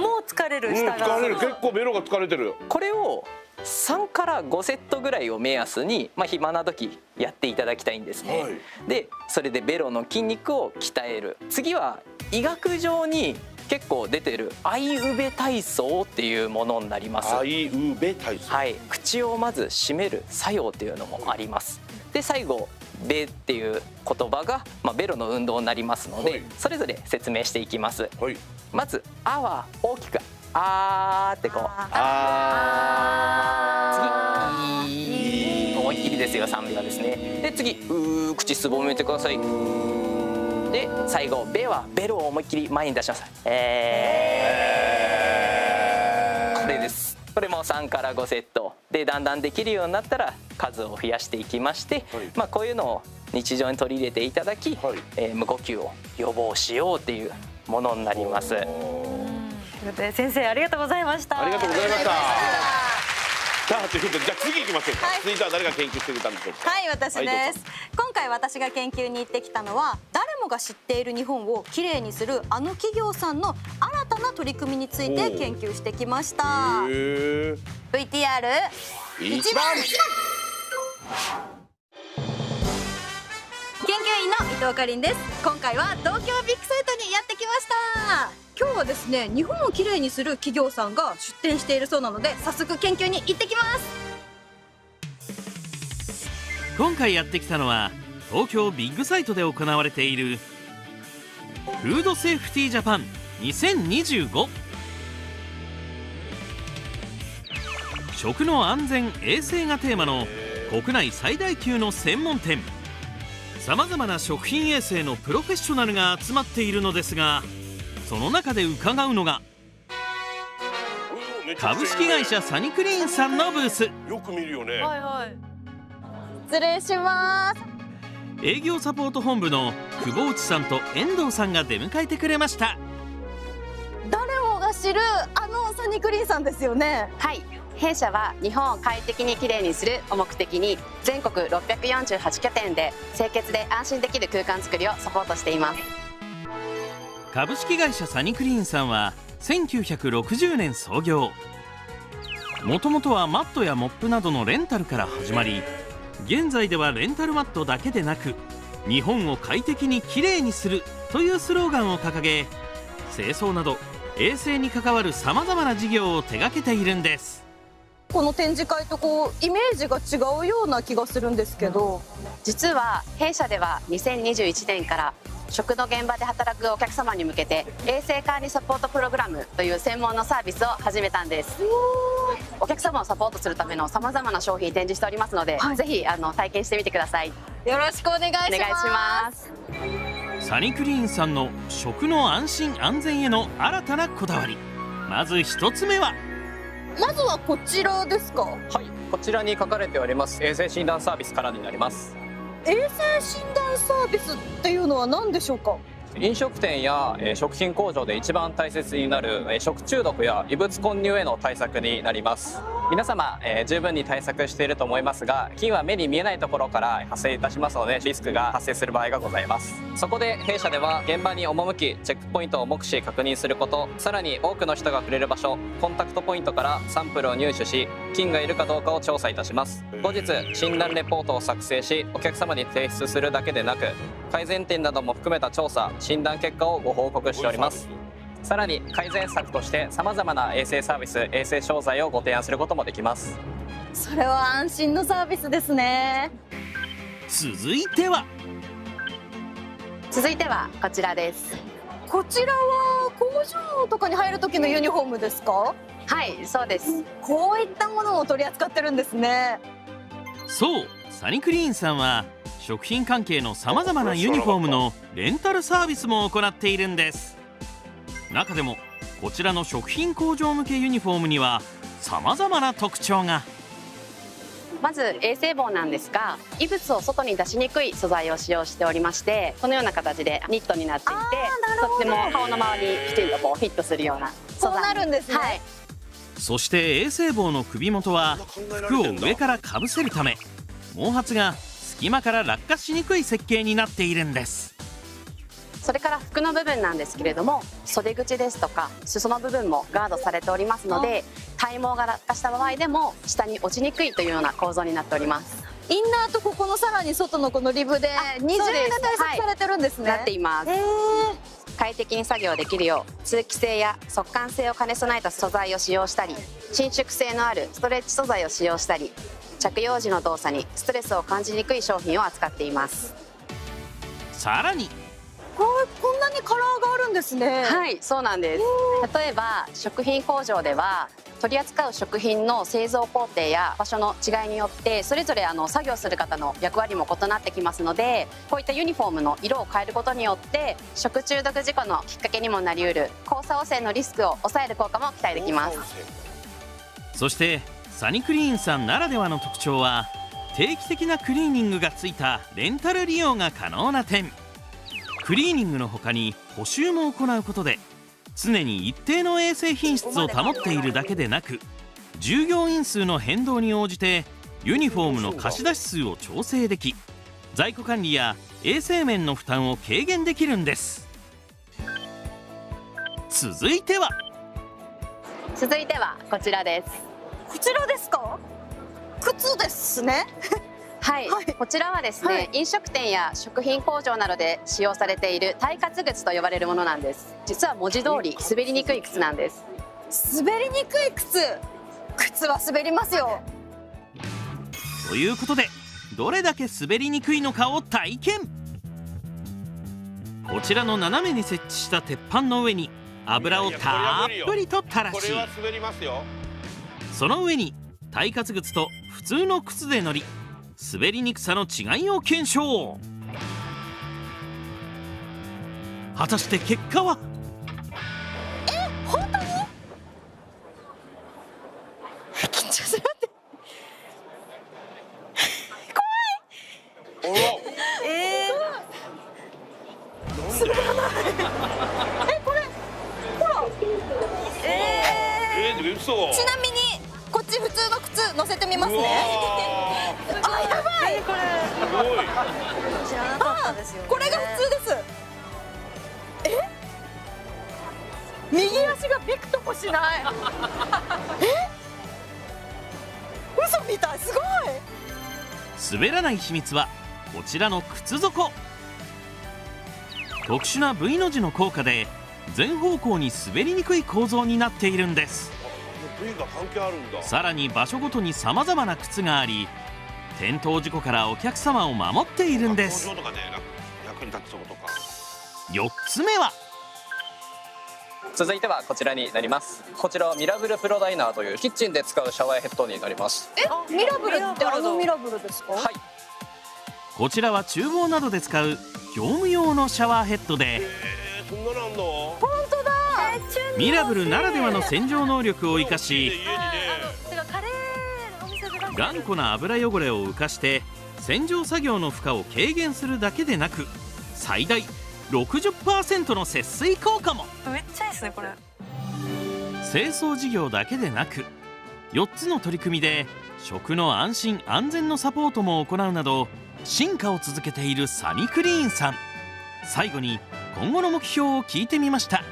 もう疲れる、下が疲れる、結構ベロが疲れてる。これを3から5セットぐらいを目安に、暇な時やっていただきたいんですね。でそれでベロの筋肉を鍛える。次は医学上に結構出てるアイウベ体操っていうものになります。アイウベ体操。はい、口をまず閉める作用っていうのもあります。で最後ベっていう言葉が、ベロの運動になりますので、それぞれ説明していきます。まずあは大きくあーってこう、次思いっきりですよ、3秒ですね。で次口すぼめてください。で最後ベはベロを思いっきり前に出します。これです。これも3から5セットでだんだんできるようになったら数を増やしていきまして、こういうのを日常に取り入れていただき、無呼吸を予防しようっていうものになります。ということで先生ありがとうございました。ありがとうございました。さあということで、じゃあ次行きましょうか。続いては誰が研究してくれたんでしょうか。はい、私です。今回私が研究に行ってきたのは、誰もが知っている日本をきれいにするあの企業さんの新たな取り組みについて研究してきました。VTR 1番。研究員の伊藤かりんです。今回は東京ビッグサイトにやってきました。今日はですね、日本をきれいにする企業さんが出展しているそうなので、早速研究に行ってきます。今回やってきたのは東京ビッグサイトで行われているフードセーフティージャパン2025。食の安全衛生がテーマの国内最大級の専門店。さまざまな食品衛生のプロフェッショナルが集まっているのですが、その中で伺うのが株式会社サニクリーンさんのブース。よく見るよね。はいはい。失礼します。営業サポート本部の久保内さんと遠藤さんが出迎えてくれました。誰もが知るあのサニクリーンさんですよね。はい、弊社は日本を快適にきれいにするを目的に全国648拠点で清潔で安心できる空間づくりをサポートしています。株式会社サニクリーンさんは1960年創業。もともとはマットやモップなどのレンタルから始まり、現在ではレンタルマットだけでなく日本を快適にきれいにするというスローガンを掲げ、清掃など衛生に関わるさまざまな事業を手掛けているんです。この展示会とイメージが違うような気がするんですけど、実は弊社では2021年から食の現場で働くお客様に向けて衛生管理サポートプログラムという専門のサービスを始めたんです。お客様をサポートするためのさまざまな商品展示しておりますので、ぜひ体験してみてください。よろしくお願いします。お願いします。サニクリーンさんの食の安心安全への新たなこだわり。まず一つ目は、まずはこちらですか。はい、こちらに書かれております衛生診断サービスからになります。衛生診断サービスっていうのは何でしょうか。飲食店や食品工場で一番大切になる食中毒や異物混入への対策になります。皆様十分に対策していると思いますが、菌は目に見えないところから発生いたしますのでリスクが発生する場合がございます。そこで弊社では現場に赴きチェックポイントを目視確認すること、さらに多くの人が触れる場所コンタクトポイントからサンプルを入手し菌がいるかどうかを調査いたします。後日診断レポートを作成しお客様に提出するだけでなく、改善点なども含めた調査診断結果をご報告しております。さらに改善策としてさまざまな衛生サービス衛生商材をご提案することもできます。それは安心のサービスですね。続いてはこちらです。こちらは工場とかに入る時のユニフォームですか。はい、そうです。こういったものを取り扱ってるんですね。そう、サニクリーンさんは食品関係のさまざまなユニフォームのレンタルサービスも行っているんです。中でもこちらの食品工場向けユニフォームにはさまざまな特徴が。まず衛生帽なんですが、異物を外に出しにくい素材を使用しておりまして、このような形でニットになっていて、とっても顔の周りにきちんとフィットするような素材。そうなるんですね。はい、そして衛生帽の首元は服を上からかぶせるため毛髪が隙間から落下しにくい設計になっているんです。それから服の部分なんですけれども、袖口ですとか裾の部分もガードされておりますので、体毛が落下した場合でも下に落ちにくいというような構造になっております。インナーとここのさらに外のこのリブで二重で対策されてるんですね。なっています。快適に作業できるよう通気性や速乾性を兼ね備えた素材を使用したり、伸縮性のあるストレッチ素材を使用したり、着用時の動作にストレスを感じにくい商品を扱っています。さらにこんなにカラーがあるんですね。はい、そうなんです。例えば食品工場では取り扱う食品の製造工程や場所の違いによってそれぞれ作業する方の役割も異なってきますので、こういったユニフォームの色を変えることによって食中毒事故のきっかけにもなりうる交差汚染のリスクを抑える効果も期待できます。そしてサニクリーンさんならではの特徴は定期的なクリーニングがついたレンタル利用が可能な点。クリーニングの他に補修も行うことで常に一定の衛生品質を保っているだけでなく、従業員数の変動に応じてユニフォームの貸し出し数を調整でき、在庫管理や衛生面の負担を軽減できるんです。続いてはこちらです。こちらですか。靴ですね。はい、こちらはですね、飲食店や食品工場などで使用されている耐滑靴と呼ばれるものなんです。実は文字通り滑りにくい靴なんです。滑りにくい靴は滑りますよ。ということでどれだけ滑りにくいのかを体験。こちらの斜めに設置した鉄板の上に油をたっぷりと垂らし、その上に耐滑靴と普通の靴で乗り、滑りにくさの違いを検証。果たして結果は？本当に？緊張するってあら、滑らないこれほら嘘。ちなみにこっち普通の靴乗せてみますね。あ、やばい、これすごい。知らなかったですよね。これが普通です。右足がびくともしない嘘みたい、すごい。滑らない秘密はこちらの靴底。特殊な V の字の効果で全方向に滑りにくい構造になっているんです。 V が関係あるんだ。さらに場所ごとに様々な靴があり、転倒事故からお客様を守っているんです。工場とかで役に立つとことか。4つ目は、続いてはこちらになります。こちらはミラブルプロダイナーというキッチンで使うシャワーヘッドになります。ミラブルってあのミラブルですか？はい、こちらは厨房などで使う業務用のシャワーヘッドで、そんななんだ。本当だ。ミラブルならではの洗浄能力を生かし、頑固な油汚れを浮かして洗浄作業の負荷を軽減するだけでなく、最大60% の節水効果も。めっちゃいいですねこれ。清掃事業だけでなく、4つの取り組みで食の安心安全のサポートも行うなど進化を続けているサニクリーンさん。最後に今後の目標を聞いてみました。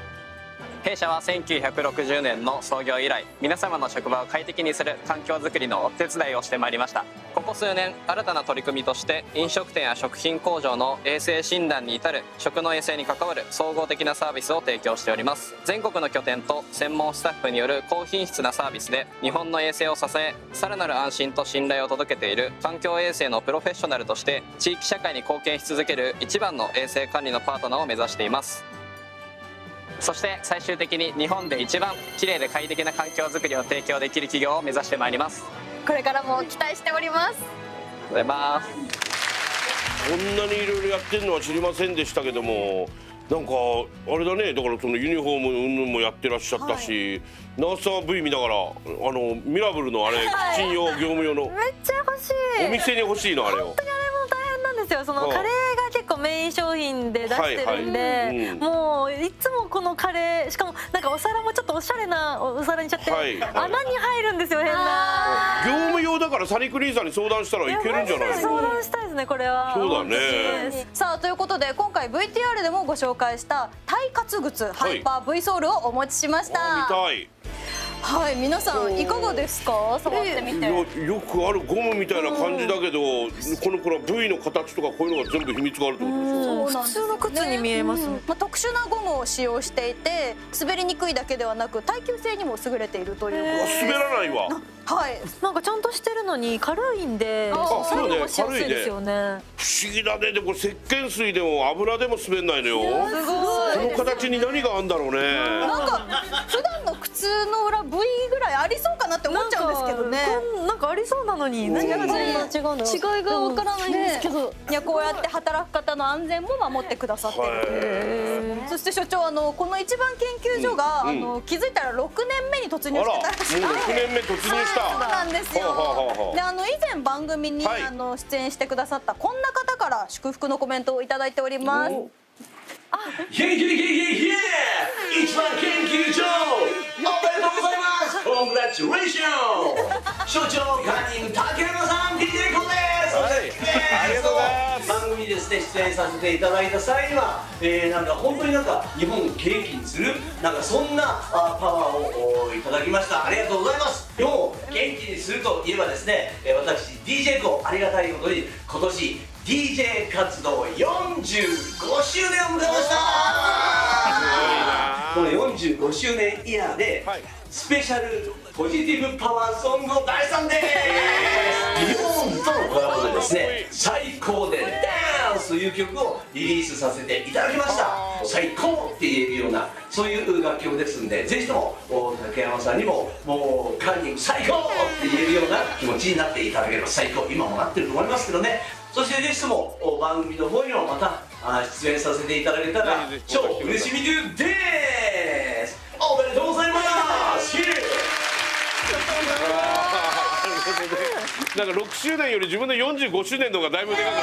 弊社は1960年の創業以来、皆様の職場を快適にする環境づくりのお手伝いをしてまいりました。ここ数年、新たな取り組みとして飲食店や食品工場の衛生診断に至る食の衛生に関わる総合的なサービスを提供しております。全国の拠点と専門スタッフによる高品質なサービスで日本の衛生を支え、さらなる安心と信頼を届けている環境衛生のプロフェッショナルとして地域社会に貢献し続ける一番の衛生管理のパートナーを目指しています。そして最終的に日本で一番きれいで快適な環境づくりを提供できる企業を目指してまいります。これからも期待しております。ありがとうございます。こんなにいろいろやってるのは知りませんでしたけども、なんかあれだね、だからそのユニフォーム云々もやってらっしゃったし、長澤 V 見ながらミラブルのあれ、キッチン用業務用のめっちゃ欲しい。お店に欲しいのあれを。本当にあれも大変なんですよ。そのカレーが結構メイン商品で出してるんで、もういつもこのカレー、しかもなんかお皿もちょっとおしゃれなお皿にしちゃって、穴に入るんですよ、変な。業務用だからサニクリーンさんに相談したらいけるんじゃないの？相談したいですね、これは。そうだね。さあということで今回 VTR でもご紹介した耐滑靴ハイパー V ソールをお持ちしました。見たい。はい、皆さんいかがですか？触ってみて。よくあるゴムみたいな感じだけど、この V の形とかこういうのが全部秘密があるってことですよ。普通の靴に見えます。特殊なゴムを使用していて、滑りにくいだけではなく耐久性にも優れているということで。滑らないわ。はい。なんかちゃんとしてるのに軽いんで、作業もしやすいですよね。不思議だね。でも石鹸水でも油でも滑んないのよ。すごい。この形に何があるんだろうね。なんか普段の靴の裏 V ぐらいありそうかなって思っちゃうんですけどね。なんかありそうなのに何が違いがわからないんですけど、いやこうやって働く方の安全も守ってくださってる。そして所長、この一番研究所が気づいたら6年目に突入してたらしい。もう6年目突入した。そうなんですよ。で以前番組に出演してくださったこんな方から祝福のコメントをいただいております。元気一番研究所おめでとうございます。コングラチュレーション。所長カンニング竹山さん DJ コです。ありがとうございます。番組にですね出演させていただいた際には、なんか本当になんか日本を元気にするなんかそんなパワーをいただきました。ありがとうございます。今日元気にするといえばですね、私 DJ コありがたいことに今年DJ 活動45周年を迎えました。この45周年イヤーでスペシャルポジティブパワーソングを第3です。日本とのコラボでですね、最高でダンスという曲をリリースさせていただきました。最高って言えるようなそういう楽曲ですんで、ぜひとも竹山さんにももうカーニング最高って言えるような気持ちになっていただければ最高、今もなってると思いますけどね。そしてぜひとも番組の方にもまた出演させていただけたら超嬉しみです。おめでとうございます。なんか6周年より自分の45周年の方がだいぶでかかっ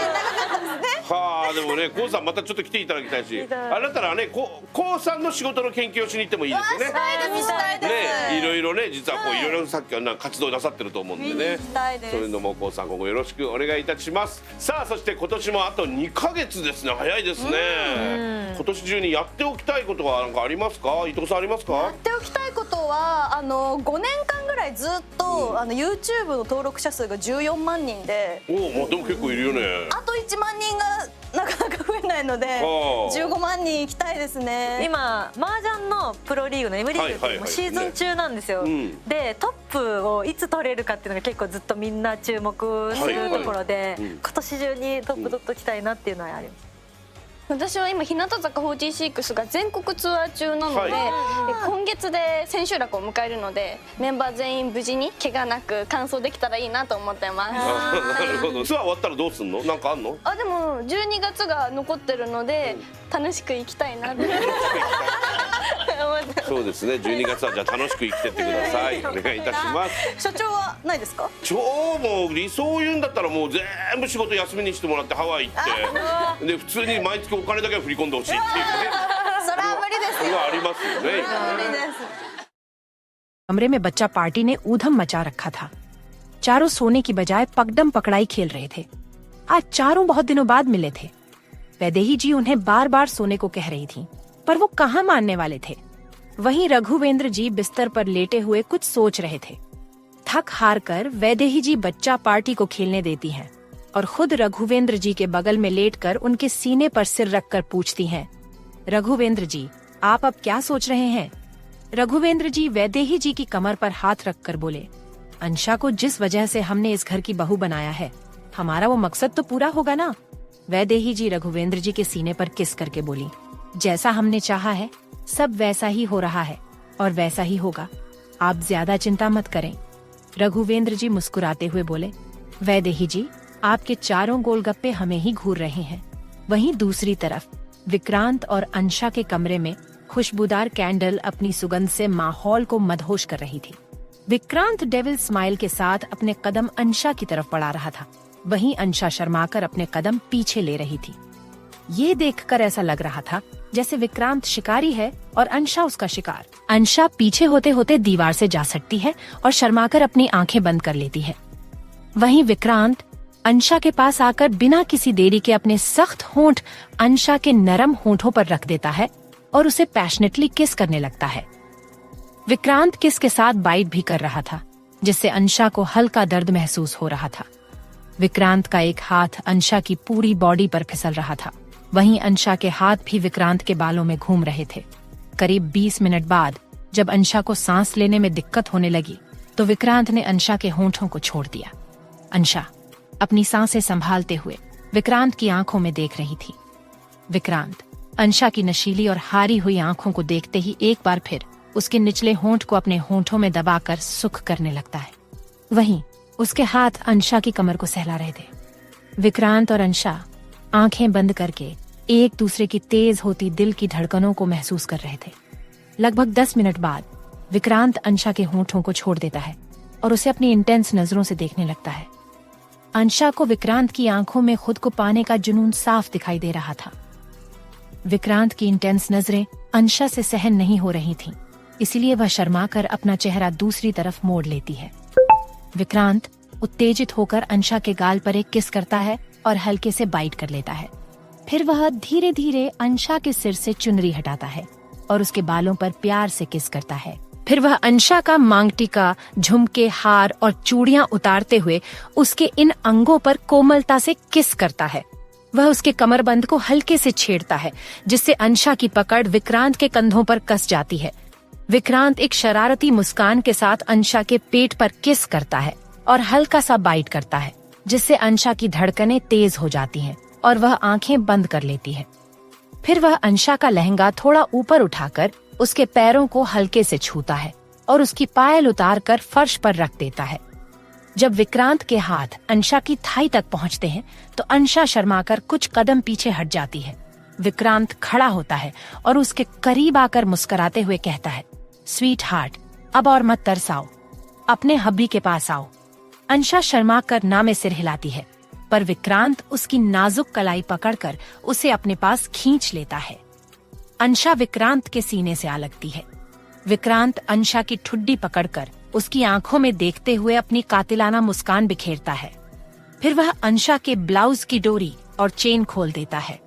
た。はあ、でもね、コウさんまたちょっと来ていただきたいし、あれだったらね、コウさんの仕事の研究をしに行ってもいいですよね。したいです。ね、いろいろね、実はこういろいろさっきから活動なさってると思うんでね。そういうのもコウさん今後よろしくお願いいたします。さあ、そして今年もあと2ヶ月ですね。早いですね。今年中にやっておきたいことはなんかありますか？伊藤さんありますか？やっておきたいことは5年間ぐらいずっとYouTube の登録者数が14万人で、まあでも結構いるよね。あと1万人がなかなか増えないので15万人行きたいですね。今麻雀のプロリーグの M リーグってもうシーズン中なんですよ。でトップをいつ取れるかっていうのが結構ずっとみんな注目するところで、今年中にトップ取っときたいなっていうのはあります。私は今日向坂46が全国ツアー中なので、今月で千秋楽を迎えるので、メンバー全員無事に怪我なく完走できたらいいなと思ってます。なるほど。ツアー終わったらどうすんの？なんかあんの？でも12月が残ってるので楽しく行きたいなってそうですね。12月はじゃあ楽しく生きてってください。お願いいたします。所長はないですか？超もう理想言うんだったらもう全部仕事休みにしてもらってハワイ行ってで普通に毎月お金だけは振り込んでほしいっていうね。それは無理ですよ。ありますよね。無理です。कमरे में बच्चा पार्टी ने ऊधम मचा रखा था। चारों सोने की बजाय पकड़म पकड़ाई खेल रहे थे। आज चारों बहुत दिनों बाद मिले थे। वैदेही जी उन्हें बार बार सोने को कह रही थीं, पर वो कहाँ मानने वाले थे। वहीं रघुवेंद्र जी बिस्तर पर लेटे हुए कुछ सोच रहे थे। थक हार कर वैदेही जी बच्चा पार्टी को खेलने देती हैं और खुद रघुवेंद्र जी के बगल में लेटकर उनके सीने पर सिर रखकर पूछती हैं, रघुवेंद्र जी आप अब क्या सोच रहे हैं? रघुवेंद्र जी वैदेही जी की कमर पर हाथ रखकर बोले, अंशा को जिस वजह से हमने इस घर की बहू बनाया है, हमारा वो मकसद तो पूरा होगा ना। वैदेही जी रघुवेंद्र जी के सीने पर किस करके बोली, जैसा हमने चाहा है सब वैसा ही हो रहा है और वैसा ही होगा, आप ज्यादा चिंता मत करें। रघुवेंद्र जी मुस्कुराते हुए बोले, वैदेही जी आपके चारों गोलगप्पे हमें ही घूर रहे हैं। वहीं दूसरी तरफ विक्रांत और अंशा के कमरे में खुशबूदार कैंडल अपनी सुगंध से माहौल को मदहोश कर रही थी। विक्रांत डेविल स्माइल के साथ अपने कदम अंशा की तरफ बढ़ा रहा था, वहीं अंशा शर्माकर अपने कदम पीछे ले रही थी। ये देखकर ऐसा लग रहा था जैसे विक्रांत शिकारी है और अंशा उसका शिकार। अंशा पीछे होते होते दीवार से जा सटती है और शर्माकर अपनी आंखें बंद कर लेती है। वहीं विक्रांत अंशा के पास आकर बिना किसी देरी के अपने सख्त होंठ अंशा के नरम होंठों पर रख देता है और उसे पैशनेटली किस करने लगता है। विक्रांत किस के साथ बाइट भी कर रहा था, जिससे अंशा को हल्का दर्द महसूस हो रहा था। विक्रांत का एक हाथ अंशा की पूरी बॉडी पर फिसल रहा था, वहीं अंशा के हाथ भी विक्रांत के बालों में घूम रहे थे। करीब 20 मिनट बाद जब अंशा को सांस लेने में दिक्कत होने लगी तो विक्रांत ने अंशा के होंठों को छोड़ दिया। अंशा अपनी सांसें संभालते हुए विक्रांत की आंखों में देख रही थी। विक्रांत अंशा की नशीली और हारी हुई आंखों को देखते ही एक बार फिर उसके निचले होंठ को अपने होंठों में दबाकर सुख करने लगता है। वहीं उसके हाथ अंशा की कमर को सहला रहे थे। विक्रांत और अंशा आंखें बंद करके एक दूसरे की तेज होती दिल की धड़कनों को महसूस कर रहे थे। लगभग 10 मिनट बाद विक्रांत अंशा के होंठों को छोड़ देता है और उसे अपनी इंटेंस नजरों से देखने लगता है। अंशा को विक्रांत की आंखों में खुद को पाने का जुनून साफ दिखाई दे रहा था। विक्रांत की इंटेंस नजरें अंशा से सहन नहीं हो रही थीं, इसलिए वह शर्माकर अपना चेहरा दूसरी तरफ मोड़ लेती है। विक्रांत उत्तेजित होकर अंशा के गाल पर एक किस करता है और हल्के से बाइट कर लेता है। फिर वह धीरे धीरे अंशा के सिर से चुनरी हटाता है और उसके बालों पर प्यार से किस करता है। फिर वह अंशा का मांगटिका, झुमके, हार और चूड़ियां उतारते हुए उसके इन अंगों पर कोमलता से किस करता है। वह उसके कमरबंद को हल्के से छेड़ता है, जिससे अंशा की पकड़ विक्रांत के कंधों पर कस जाती है। विक्रांत एक शरारती मुस्कान के साथ अंशा के पेट पर किस करता है और हल्का सा बाइट करता है, जिससे अंशा की धड़कनें तेज हो जाती हैं और वह आंखें बंद कर लेती है। फिर वह अंशा का लहंगा थोड़ा ऊपर उठाकर उसके पैरों को हल्के से छूता है और उसकी पायल उतारकर फर्श पर रख देता है। जब विक्रांत के हाथ अंशा की थाई तक पहुंचते हैं तो अंशा शर्माकर कुछ कदम पीछे हट जाती है। विक्रांत खड़ा होता है और उसके करीब आकर मुस्कुराते हुए कहता है, स्वीट हार्ट, अब और मत तरसाओ, अपने हब्बी के पास आओ। अंशा शर्माकर ना में सिर हिलाती है, पर विक्रांत उसकी नाजुक कलाई पकड़कर उसे अपने पास खींच लेता है। अंशा विक्रांत के सीने से आ लगती है। विक्रांत अंशा की ठुड्डी पकड़कर उसकी आंखों में देखते हुए अपनी कातिलाना मुस्कान बिखेरता है। फिर वह अंशा के ब्लाउज की डोरी और चेन खोल देता है।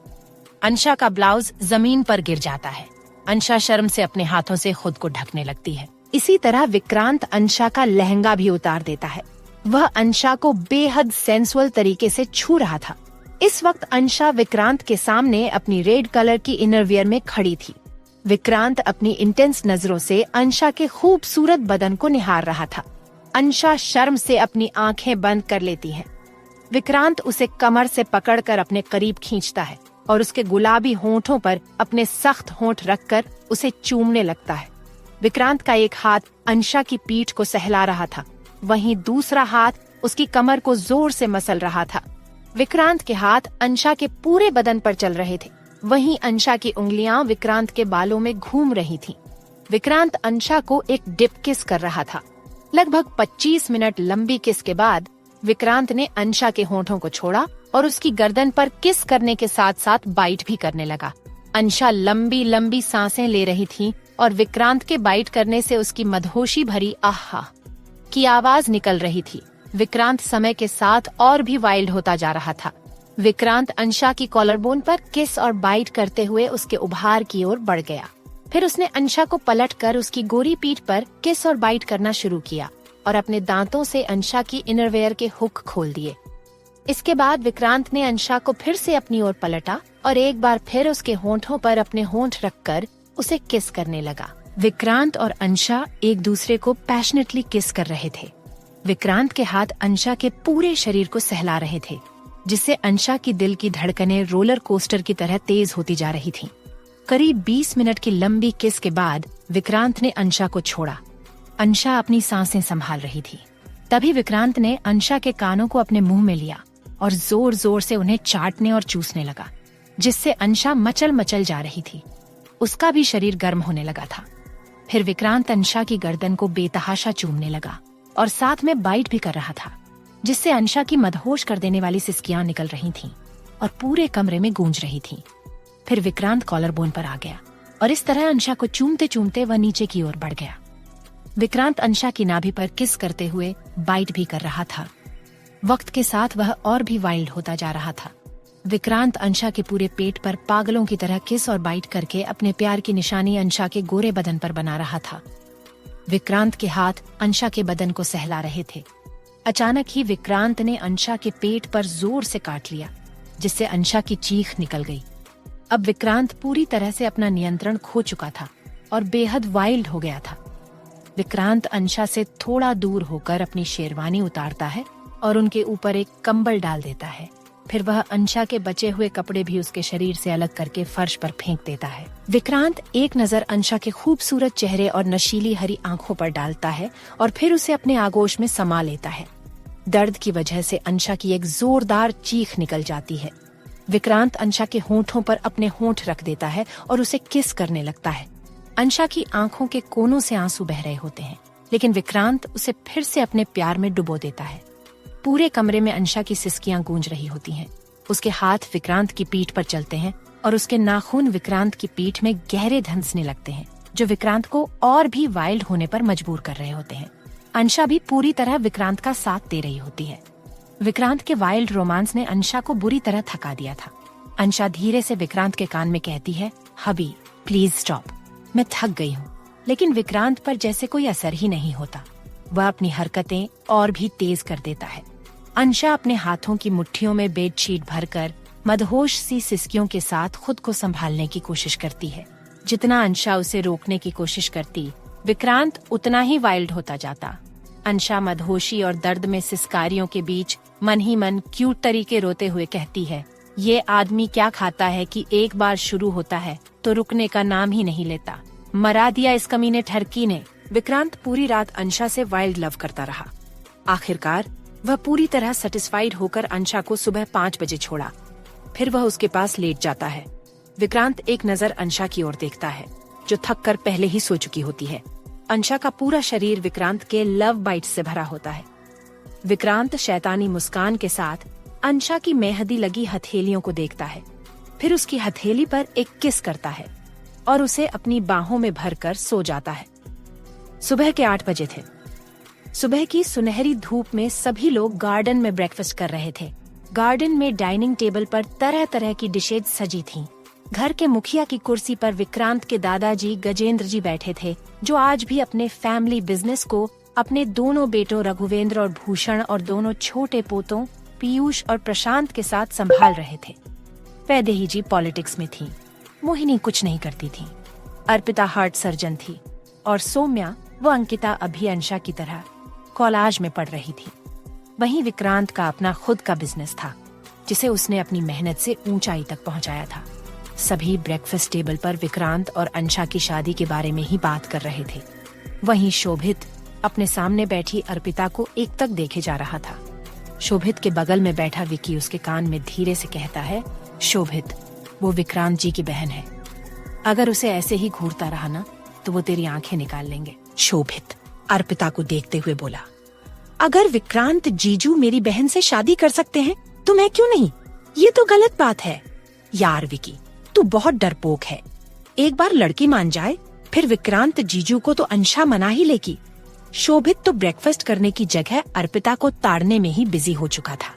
अंशा का ब्लाउज जमीन पर गिर जाता है। अंशा शर्म से अपने हाथों से खुद को ढकने लगती है। इसी तरह विक्रांत अंशा का लहंगा भी उतार देता है। वह अंशा को बेहद सेंसुअल तरीके से छू रहा था। इस वक्त अंशा विक्रांत के सामने अपनी रेड कलर की इनरवियर में खड़ी थी। विक्रांत अपनी इंटेंस नजरों से अंशा के खूबसूरत बदन को निहार रहा था। अंशा शर्म से अपनी आंखें बंद कर लेती है। विक्रांत उसे कमर से पकड़कर अपने करीब खींचता है और उसके गुलाबी होंठों पर अपने सख्त होंठ रखकर उसे चूमने लगता है। विक्रांत का एक हाथ अंशा की पीठ को सहला रहा था, वहीं दूसरा हाथ उसकी कमर को जोर से मसल रहा था। विक्रांत के हाथ अंशा के पूरे बदन पर चल रहे थे, वहीं अंशा की उंगलियां विक्रांत के बालों में घूम रही थीं। विक्रांत अंशा को एक डिप किस कर रहा था। लगभग 25 मिनट लंबी किस के बाद विक्रांत ने अंशा के होंठों को छोड़ा और उसकी गर्दन पर किस करने के साथ साथ बाइट भी करने लगा। अंशा लंबी लंबी सांसें ले रही थी और विक्रांत के बाइट करने से उसकी मदहोशी भरी आहा की आवाज निकल रही थी। विक्रांत समय के साथ और भी वाइल्ड होता जा रहा था। विक्रांत अंशा की कॉलरबोन पर किस और बाइट करते हुए उसके उभार की ओर बढ़ गया। फिर उसने अंशा को पलटकर उसकी गोरी पीठ पर किस और बाइट करना शुरू किया और अपने दांतों से अंशा की इनरवेयर के हुक खोल दिए। इसके बाद विक्रांत ने अंशा को फिर से अपनी ओर पलटा और एक बार फिर उसके होंठों पर अपने होंठ रखकर उसे किस करने लगा। विक्रांत और अंशा एक दूसरे को पैशनेटली किस कर रहे थे। विक्रांत के हाथ अंशा के पूरे शरीर को सहला रहे थे, जिससे अंशा की दिल की धड़कनें रोलर कोस्टर की तरह तेज होती जा रही थीं। करीब 20 मिनट की लंबी किस के बाद विक्रांत ने अंशा को छोड़ा। अंशा अपनी सांसें संभाल रही थी। तभी विक्रांत ने अंशा के कानों को अपने मुंह में लिया और जोर जोर से उन्हें चाटने और चूसने लगा, जिससे अंशा मचल मचल जा रही थी। उसका भी शरीर गर्म होने लगा था। फिर विक्रांत अंशा की गर्दन को बेतहाशा चूमने लगा और साथ में बाइट भी कर रहा था, जिससे अंशा की मदहोश कर देने वाली सिसकियां निकल रही थीं और पूरे कमरे में गूंज रही थीं। फिर विक्रांत कॉलर बोन पर आ गया और इस तरह अंशा को चूमते चूमते वह नीचे की ओर बढ़ गया। विक्रांत अंशा की नाभि पर किस करते हुए बाइट भी कर रहा था। वक्त के साथ वह और भी वाइल्ड होता जा रहा था। विक्रांत अंशा के पूरे पेट पर पागलों की तरह किस और बाइट करके अपने प्यार की निशानी अंशा के गोरे बदन पर बना रहा था। विक्रांत के हाथ अंशा के बदन को सहला रहे थे। अचानक ही विक्रांत ने अंशा के पेट पर जोर से काट लिया, जिससे अंशा की चीख निकल गई। अब विक्रांत पूरी तरह से अपना नियंत्रण खो चुका था और बेहद वाइल्ड हो गया था। विक्रांत अंशा से थोड़ा दूर होकर अपनी शेरवानी उतारता है और उनके ऊपर एक कंबल डाल देता है। फिर वह अंशा के बचे हुए कपड़े भी उसके शरीर से अलग करके फर्श पर फेंक देता है। विक्रांत एक नजर अंशा के खूबसूरत चेहरे और नशीली हरी आंखों पर डालता है और फिर उसे अपने आगोश में समा लेता है। दर्द की वजह से अंशा की एक जोरदार चीख निकल जाती है। विक्रांत अंशा के होंठों पर अपने होंठ रख देता है और उसे किस करने लगता है। अंशा की आंखों के कोनों से आंसू बह रहे होते हैं, लेकिन विक्रांत उसे फिर से अपने प्यार में डुबो देता है। पूरे कमरे में अंशा की सिसकियां गूंज रही होती हैं। उसके हाथ विक्रांत की पीठ पर चलते हैं और उसके नाखून विक्रांत की पीठ में गहरे धंसने लगते हैं, जो विक्रांत को और भी वाइल्ड होने पर मजबूर कर रहे होते हैं। अंशा भी पूरी तरह विक्रांत का साथ दे रही होती है। विक्रांत के वाइल्ड रोमांस ने अंशा को बुरी तरह थका दिया था। अंशा धीरे से विक्रांत के कान में कहती है, हबी प्लीज स्टॉप, मैं थक गई हूँ। लेकिन विक्रांत पर जैसे कोई असर ही नहीं होता। वह अपनी हरकतें और भी तेज कर देता है। अंशा अपने हाथों की मुट्ठियों में बेडशीट भरकर मदहोश सी सिसकियों के साथ खुद को संभालने की कोशिश करती है। जितना अंशा उसे रोकने की कोशिश करती, विक्रांत उतना ही वाइल्ड होता जाता। अंशा मदहोशी और दर्द में सिसकारियों के बीच मन ही मन क्यूट तरीके रोते हुए कहती है, ये आदमी क्या खाता है कि एक बार शुरू होता है तो रुकने का नाम ही नहीं लेता। मरा दिया इस कमीने ठरकी ने। विक्रांत पूरी रात अंशा से वाइल्ड लव करता रहा। आखिरकार वह पूरी तरह सेटिस्फाइड होकर अंशा को सुबह 5 बजे छोड़ा। फिर वह उसके पास लेट जाता है। विक्रांत एक नजर अंशा की ओर देखता है, जो थक कर पहले ही सो चुकी होती है। अंशा का पूरा शरीर विक्रांत के लव बाइट्स से भरा होता है। विक्रांत शैतानी मुस्कान के साथ अंशा की मेहंदी लगी हथेलियों को देखता है, फिर उसकी हथेली पर एक किस करता है और उसे अपनी बाहों में भरकर सो जाता है। सुबह के 8 बजे थे। सुबह की सुनहरी धूप में सभी लोग गार्डन में ब्रेकफास्ट कर रहे थे। गार्डन में डाइनिंग टेबल पर तरह तरह की डिशेज सजी थीं। घर के मुखिया की कुर्सी पर विक्रांत के दादाजी गजेंद्र जी बैठे थे, जो आज भी अपने फैमिली बिजनेस को अपने दोनों बेटों रघुवेंद्र और भूषण और दोनों छोटे पोतों पीयूष और प्रशांत के साथ संभाल रहे थे। वैदेही जी पॉलिटिक्स में थी, मोहिनी कुछ नहीं करती थी, अर्पिता हार्ट सर्जन थी और सौम्या व अंकिता अभी अंशा की तरह कॉलेज में पढ़ रही थी। वहीं विक्रांत का अपना खुद का बिजनेस था, जिसे उसने अपनी मेहनत से ऊंचाई तक पहुंचाया था। सभी ब्रेकफास्ट टेबल पर विक्रांत और अंशा की शादी के बारे में ही बात कर रहे थे। वहीं शोभित अपने सामने बैठी अर्पिता को एकटक देखे जा रहा था। शोभित के बगल में बैठा विकी उसके कान में धीरे से कहता है, शोभित, वो विक्रांत जी की बहन है। अगर उसे ऐसे ही घूरता रहा ना तो वो तेरी आंखें निकाल लेंगे। शोभित अर्पिता को देखते हुए बोला, अगर विक्रांत जीजू मेरी बहन से शादी कर सकते हैं तो मैं क्यों नहीं? ये तो गलत बात है। यार विकी, तू बहुत डरपोक है। एक बार लड़की मान जाए फिर विक्रांत जीजू को तो अंशा मना ही लेगी। शोभित तो ब्रेकफास्ट करने की जगह अर्पिता को ताड़ने में ही बिजी हो चुका था।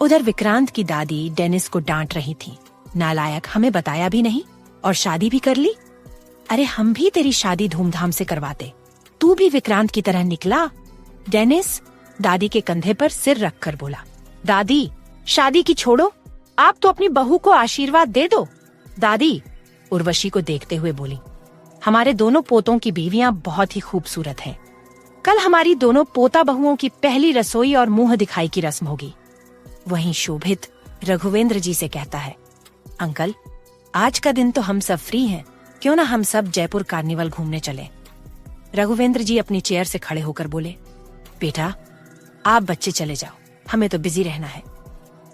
उधर विक्रांत की दादी डेनिस को डांट रही थी, नालायक, हमें बताया भी नहीं और शादी भी कर ली। अरे हम भी तेरी शादी धूमधाम से करवाते, तू भी विक्रांत की तरह निकला। डेनिस दादी के कंधे पर सिर रखकर बोला, दादी शादी की छोड़ो, आप तो अपनी बहू को आशीर्वाद दे दो। दादी उर्वशी को देखते हुए बोली, हमारे दोनों पोतों की बीवियां बहुत ही खूबसूरत हैं। कल हमारी दोनों पोता बहुओं की पहली रसोई और मुंह दिखाई की रस्म होगी। वहीं शोभित रघुवेंद्र जी से कहता है, अंकल आज का दिन तो हम सब फ्री हैं, क्यों ना हम सब जयपुर कार्निवल घूमने चले। रघुवेंद्र जी अपनी चेयर से खड़े होकर बोले, बेटा आप बच्चे चले जाओ, हमें तो बिजी रहना है।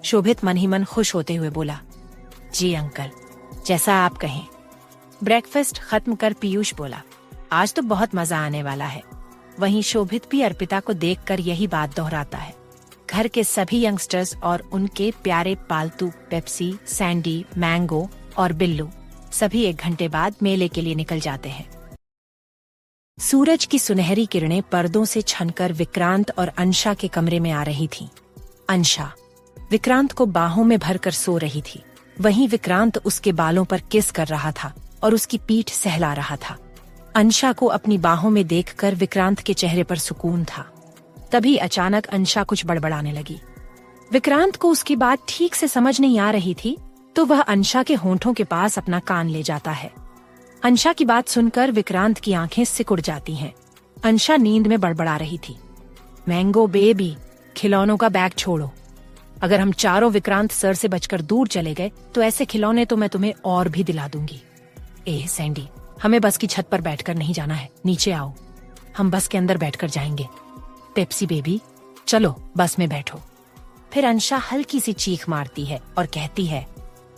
शोभित मन ही मन खुश होते हुए बोला, जी अंकल, जैसा आप कहें। ब्रेकफास्ट खत्म कर पीयूष बोला, आज तो बहुत मजा आने वाला है। वहीं शोभित भी अर्पिता को देखकर यही बात दोहराता है। घर के सभी यंगस्टर्स और उनके प्यारे पालतू पेप्सी, सैंडी, मैंगो और बिल्लू सभी 1 घंटे बाद मेले के लिए निकल जाते हैं। सूरज की सुनहरी किरणें पर्दों से छनकर विक्रांत और अंशा के कमरे में आ रही थीं। अंशा विक्रांत को बाहों में भरकर सो रही थी, वहीं विक्रांत उसके बालों पर किस कर रहा था और उसकी पीठ सहला रहा था। अंशा को अपनी बाहों में देखकर विक्रांत के चेहरे पर सुकून था। तभी अचानक अंशा कुछ बड़बड़ाने लगी। विक्रांत को उसकी बात ठीक से समझ नहीं आ रही थी, तो वह अंशा के होंठों के पास अपना कान ले जाता है। अंशा की बात सुनकर विक्रांत की आंखें सिकुड़ जाती हैं। अंशा नींद में बड़बड़ा रही थी, मैंगो बेबी, खिलौनों का बैग छोड़ो। अगर हम चारों विक्रांत सर से बचकर दूर चले गए तो ऐसे खिलौने तो मैं तुम्हें और भी दिला दूंगी। ए सैंडी, हमें बस की छत पर बैठकर नहीं जाना है, नीचे आओ, हम बस के अंदर बैठकर जाएंगे। पेप्सी बेबी, चलो बस में बैठो। फिर अंशा हल्की सी चीख मारती है और कहती है,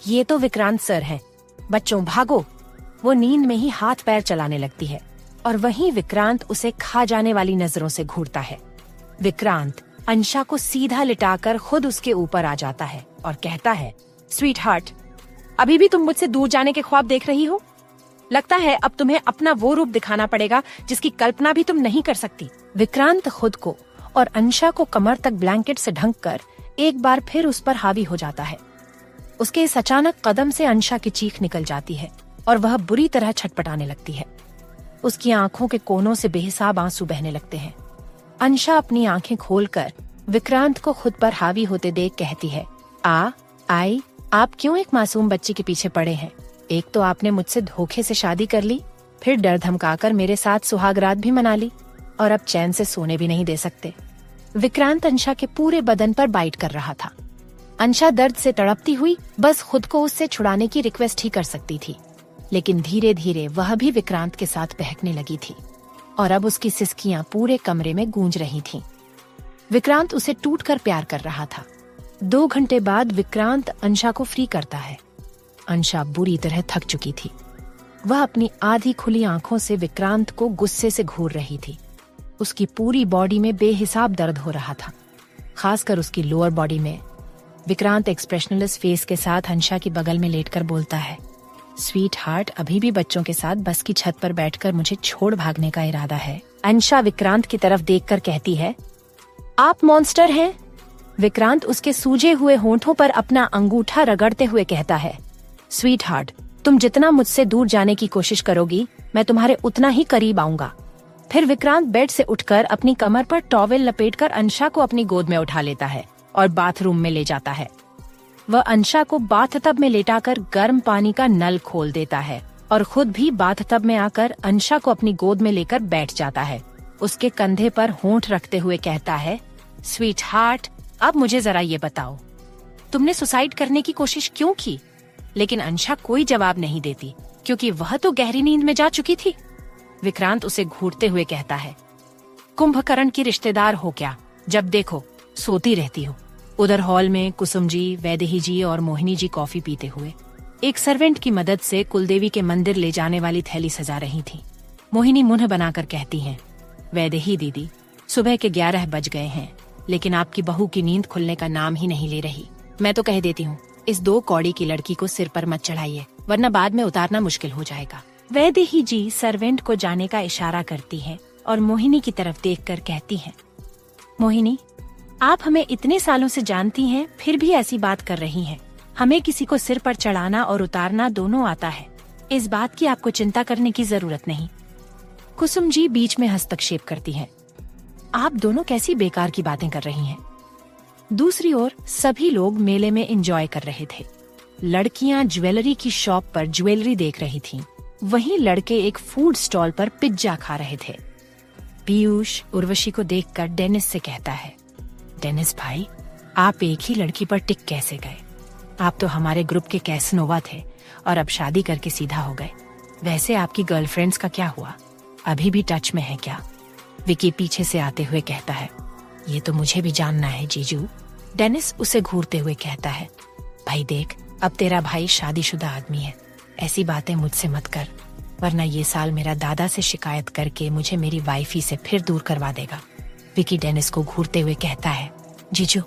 ये तो विक्रांत सर हैं, बच्चों भागो। वो नींद में ही हाथ पैर चलाने लगती है और वहीं विक्रांत उसे खा जाने वाली नजरों से घूरता है। विक्रांत अंशा को सीधा लिटाकर खुद उसके ऊपर आ जाता है और कहता है, स्वीट हार्ट, अभी भी तुम मुझसे दूर जाने के ख्वाब देख रही हो? लगता है अब तुम्हें अपना वो रूप दिखाना पड़ेगा जिसकी कल्पना भी तुम नहीं कर सकती। विक्रांत खुद को और अंशा को कमर तक ब्लैंकेट से ढककर एक बार फिर उस पर हावी हो जाता है। उसके इस अचानक कदम से अंशा की चीख निकल जाती है और वह बुरी तरह छटपटाने लगती है। उसकी आंखों के कोनों से बेहिसाब आंसू बहने लगते हैं। अंशा अपनी आंखें खोलकर विक्रांत को खुद पर हावी होते देख कहती है, आई, आप क्यों एक मासूम बच्चे के पीछे पड़े हैं? एक तो आपने मुझसे धोखे से शादी कर ली, फिर डर धमकाकर मेरे साथ सुहागरात भी मना ली और अब चैन से सोने भी नहीं दे सकते। विक्रांत अंशा के पूरे बदन पर बाइट कर रहा था। अंशा दर्द से तड़पती हुई बस खुद को उससे छुड़ाने की रिक्वेस्ट ही कर सकती थी, लेकिन धीरे धीरे वह भी विक्रांत के साथ बहकने लगी थी और अब उसकी सिसकियां पूरे कमरे में गूंज रही थीं। विक्रांत उसे टूटकर प्यार कर रहा था। 2 घंटे बाद विक्रांत अंशा को फ्री करता है। अंशा बुरी तरह थक चुकी थी। वह अपनी आधी खुली आंखों से विक्रांत को गुस्से से घूर रही थी। उसकी पूरी बॉडी में बेहिसाब दर्द हो रहा था, खासकर उसकी लोअर बॉडी में। विक्रांत एक्सप्रेशनलेस फेस के साथ अंशा की बगल में लेटकर बोलता है, स्वीट हार्ट, अभी भी बच्चों के साथ बस की छत पर बैठकर मुझे छोड़ भागने का इरादा है। अंशा विक्रांत की तरफ देखकर कहती है, आप मॉन्स्टर हैं। विक्रांत उसके सूजे हुए होंठों पर अपना अंगूठा रगड़ते हुए कहता है, स्वीट हार्ट, तुम जितना मुझसे दूर जाने की कोशिश करोगी, मैं तुम्हारे उतना ही करीब आऊंगा। फिर विक्रांत बेड से उठकर अपनी कमर पर टॉवेल लपेटकर अंशा को अपनी गोद में उठा लेता है और बाथरूम में ले जाता है। वह अंशा को बाथटब में लेटाकर गर्म पानी का नल खोल देता है और खुद भी बाथटब में आकर अंशा को अपनी गोद में लेकर बैठ जाता है। उसके कंधे पर होंठ रखते हुए कहता है, स्वीट हार्ट, अब मुझे जरा ये बताओ, तुमने सुसाइड करने की कोशिश क्यों की? लेकिन अंशा कोई जवाब नहीं देती, क्योंकि वह तो गहरी नींद में जा चुकी थी। विक्रांत उसे घूरते हुए कहता है, कुंभकर्ण की रिश्तेदार हो क्या? जब देखो सोती रहती हो। उधर हॉल में कुसुम जी, वैदेही जी और मोहिनी जी कॉफी पीते हुए एक सर्वेंट की मदद से कुलदेवी के मंदिर ले जाने वाली थैली सजा रही थी। मोहिनी मुंह बनाकर कहती हैं, वैदेही दीदी, सुबह के 11 बज गए हैं, लेकिन आपकी बहू की नींद खुलने का नाम ही नहीं ले रही। मैं तो कह देती हूँ, इस 2 कौड़ी की लड़की को सिर पर मत चढ़ाइए, वरना बाद में उतारना मुश्किल हो जाएगा। वैदेही जी सर्वेंट को जाने का इशारा करती है और मोहिनी की तरफ देखकर कहती हैं, मोहिनी, आप हमें इतने सालों से जानती हैं, फिर भी ऐसी बात कर रही हैं। हमें किसी को सिर पर चढ़ाना और उतारना दोनों आता है। इस बात की आपको चिंता करने की जरूरत नहीं। कुसुम जी बीच में हस्तक्षेप करती हैं, आप दोनों कैसी बेकार की बातें कर रही हैं। दूसरी ओर सभी लोग मेले में एंजॉय कर रहे थे। लड़कियां ज्वेलरी की शॉप पर ज्वेलरी देख रही थीं, वहीं लड़के एक फूड स्टॉल पर पिज्जा खा रहे थे। पीयूष उर्वशी को देखकर डेनिस से कहता है, डेनिस भाई, आप एक ही लड़की पर टिक कैसे गए? आप तो हमारे ग्रुप के कैसनोवा थे और अब शादी करके सीधा हो गए। वैसे आपकी गर्लफ्रेंड्स का क्या हुआ? अभी भी टच में है क्या? विकी पीछे से आते हुए कहता है, ये तो मुझे भी जानना है जीजू। डेनिस उसे घूरते हुए कहता है, भाई देख, अब तेरा भाई शादीशुदा आदमी है, ऐसी बातें मुझसे मत कर, वरना ये साल मेरा दादा से शिकायत करके मुझे मेरी वाइफी से फिर दूर करवा देगा। विकी डेनिस को घूरते हुए कहता है, जीजू,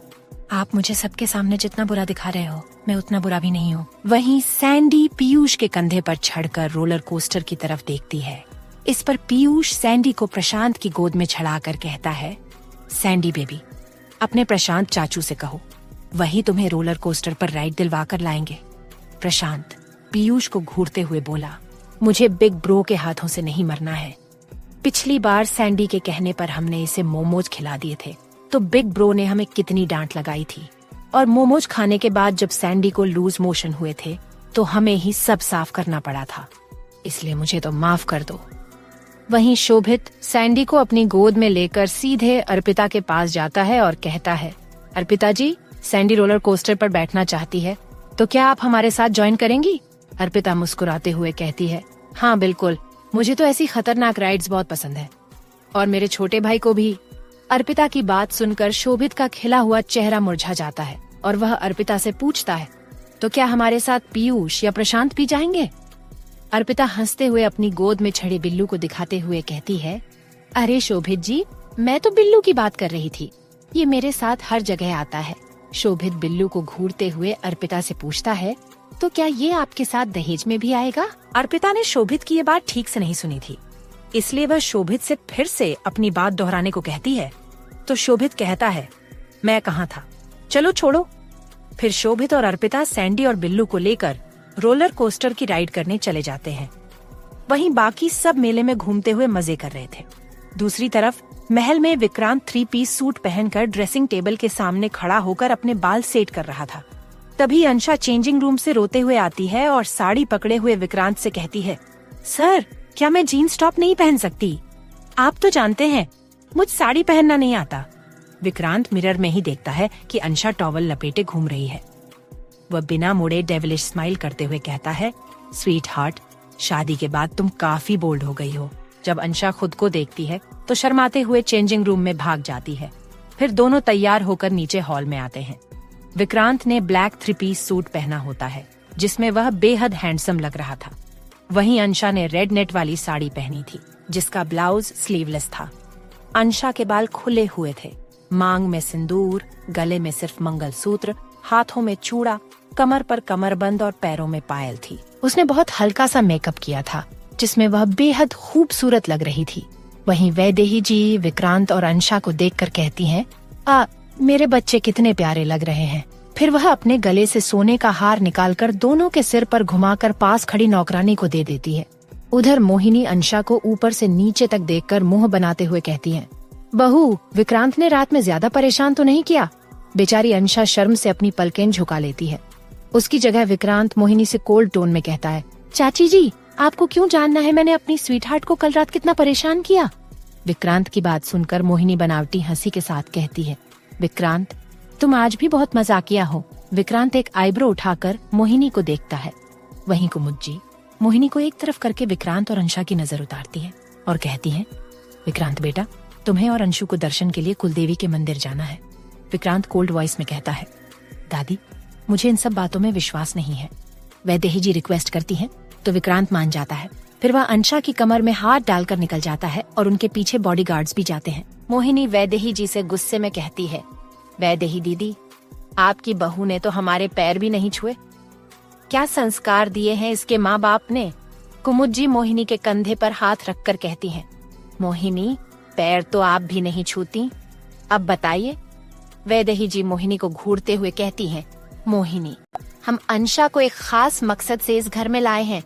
आप मुझे सबके सामने जितना बुरा दिखा रहे हो, मैं उतना बुरा भी नहीं हूँ। वहीं सैंडी पीयूष के कंधे पर चढ़कर रोलर कोस्टर की तरफ देखती है। इस पर पीयूष सैंडी को प्रशांत की गोद में चढ़ाकर कहता है, सैंडी बेबी, अपने प्रशांत चाचू से कहो, वही तुम्हें रोलर कोस्टर पर राइड दिलवा कर लाएंगे। प्रशांत पीयूष को घूरते हुए बोला, मुझे बिग ब्रो के हाथों से नहीं मरना है। पिछली बार सैंडी के कहने पर हमने इसे मोमोज खिला दिए थे, तो बिग ब्रो ने हमें कितनी डांट लगाई थी, और मोमोज खाने के बाद जब सैंडी को लूज मोशन हुए थे तो हमें ही सब साफ करना पड़ा था, इसलिए मुझे तो माफ कर दो। वहीं शोभित सैंडी को अपनी गोद में लेकर सीधे अर्पिता के पास जाता है और कहता है, अर्पिता जी, सैंडी रोलर कोस्टर पर बैठना चाहती है, तो क्या आप हमारे साथ ज्वाइन करेंगी? अर्पिता मुस्कुराते हुए कहती है, हाँ बिल्कुल, मुझे तो ऐसी खतरनाक राइड्स बहुत पसंद है, और मेरे छोटे भाई को भी। अर्पिता की बात सुनकर शोभित का खिला हुआ चेहरा मुरझा जाता है और वह अर्पिता से पूछता है, तो क्या हमारे साथ पीयूष या प्रशांत भी जाएंगे? अर्पिता हंसते हुए अपनी गोद में छड़े बिल्लू को दिखाते हुए कहती है, अरे शोभित जी, मैं तो बिल्लू की बात कर रही थी, ये मेरे साथ हर जगह आता है। शोभित बिल्लू को घूरते हुए अर्पिता से पूछता है, तो क्या ये आपके साथ दहेज में भी आएगा? अर्पिता ने शोभित की ये बात ठीक से नहीं सुनी थी, इसलिए वह शोभित से फिर से अपनी बात दोहराने को कहती है। तो शोभित कहता है, मैं कहाँ था, चलो छोड़ो। फिर शोभित और अर्पिता सैंडी और बिल्लू को लेकर रोलर कोस्टर की राइड करने चले जाते हैं। वहीं बाकी सब मेले में घूमते हुए मजे कर रहे थे। दूसरी तरफ महल में विक्रांत 3 पीस सूट पहनकर ड्रेसिंग टेबल के सामने खड़ा होकर अपने बाल सेट कर रहा था। तभी अंशा चेंजिंग रूम से रोते हुए आती है और साड़ी पकड़े हुए विक्रांत से कहती है, सर, क्या मैं जीन्स टॉप नहीं पहन सकती? आप तो जानते हैं मुझ साड़ी पहनना नहीं आता। विक्रांत मिरर में ही देखता है कि अंशा टॉवल लपेटे घूम रही है। वह बिना मुड़े डेविलिश स्माइल करते हुए कहता है, स्वीट हार्ट, शादी के बाद तुम काफी बोल्ड हो गई हो। जब अंशा खुद को देखती है तो शर्माते हुए चेंजिंग रूम में भाग जाती है। फिर दोनों तैयार होकर नीचे हॉल में आते हैं। विक्रांत ने ब्लैक 3-पीस सूट पहना होता है जिसमें वह बेहद हैंडसम लग रहा था। वहीं अंशा ने रेड नेट वाली साड़ी पहनी थी जिसका ब्लाउज स्लीवलेस था। अंशा के बाल खुले हुए थे, मांग में सिंदूर, गले में सिर्फ मंगलसूत्र, हाथों में चूड़ा, कमर पर कमरबंद और पैरों में पायल थी। उसने बहुत हल्का सा मेकअप किया था जिसमें वह बेहद खूबसूरत लग रही थी। वहीं वैदेही जी विक्रांत और अंशा को देखकर कहती हैं, मेरे बच्चे कितने प्यारे लग रहे हैं। फिर वह अपने गले से सोने का हार निकालकर दोनों के सिर पर घुमाकर पास खड़ी नौकरानी को दे देती है। उधर मोहिनी अंशा को ऊपर से नीचे तक देखकर मुंह बनाते हुए कहती है, बहू, विक्रांत ने रात में ज्यादा परेशान तो नहीं किया? बेचारी अंशा शर्म से अपनी पलकें झुका लेती है। उसकी जगह विक्रांत मोहिनी से कोल्ड टोन में कहता है, चाची जी, आपको क्यों जानना है मैंने अपनी स्वीट हार्ट को कल रात कितना परेशान किया? विक्रांत की बात सुनकर मोहिनी बनावटी हंसी के साथ कहती है, विक्रांत, तुम आज भी बहुत मजाकिया हो। विक्रांत एक आईब्रो उठाकर मोहिनी को देखता है। वहीं कुमुज्जी मोहिनी को एक तरफ करके विक्रांत और अंशा की नजर उतारती है और कहती है, विक्रांत बेटा, तुम्हें और अंशु को दर्शन के लिए कुलदेवी के मंदिर जाना है। विक्रांत कोल्ड वॉइस में कहता है, दादी, मुझे इन सब बातों में विश्वास नहीं है। वैदेही जी रिक्वेस्ट करती हैं तो विक्रांत मान जाता है। फिर वह अंशा की कमर में हाथ डालकर निकल जाता है और उनके पीछे बॉडीगार्ड्स भी जाते हैं। मोहिनी वैदेही जी से गुस्से में कहती है, वैदेही दीदी, आपकी बहू ने तो हमारे पैर भी नहीं छुए। क्या संस्कार दिए हैं इसके माँ बाप ने? कुमुज्जी मोहिनी के कंधे पर हाथ रखकर कहती हैं, मोहिनी, पैर तो आप भी नहीं छूती, अब बताइए। वैदेही जी मोहिनी को घूरते हुए कहती हैं, मोहिनी, हम अंशा को एक खास मकसद से इस घर में लाए हैं।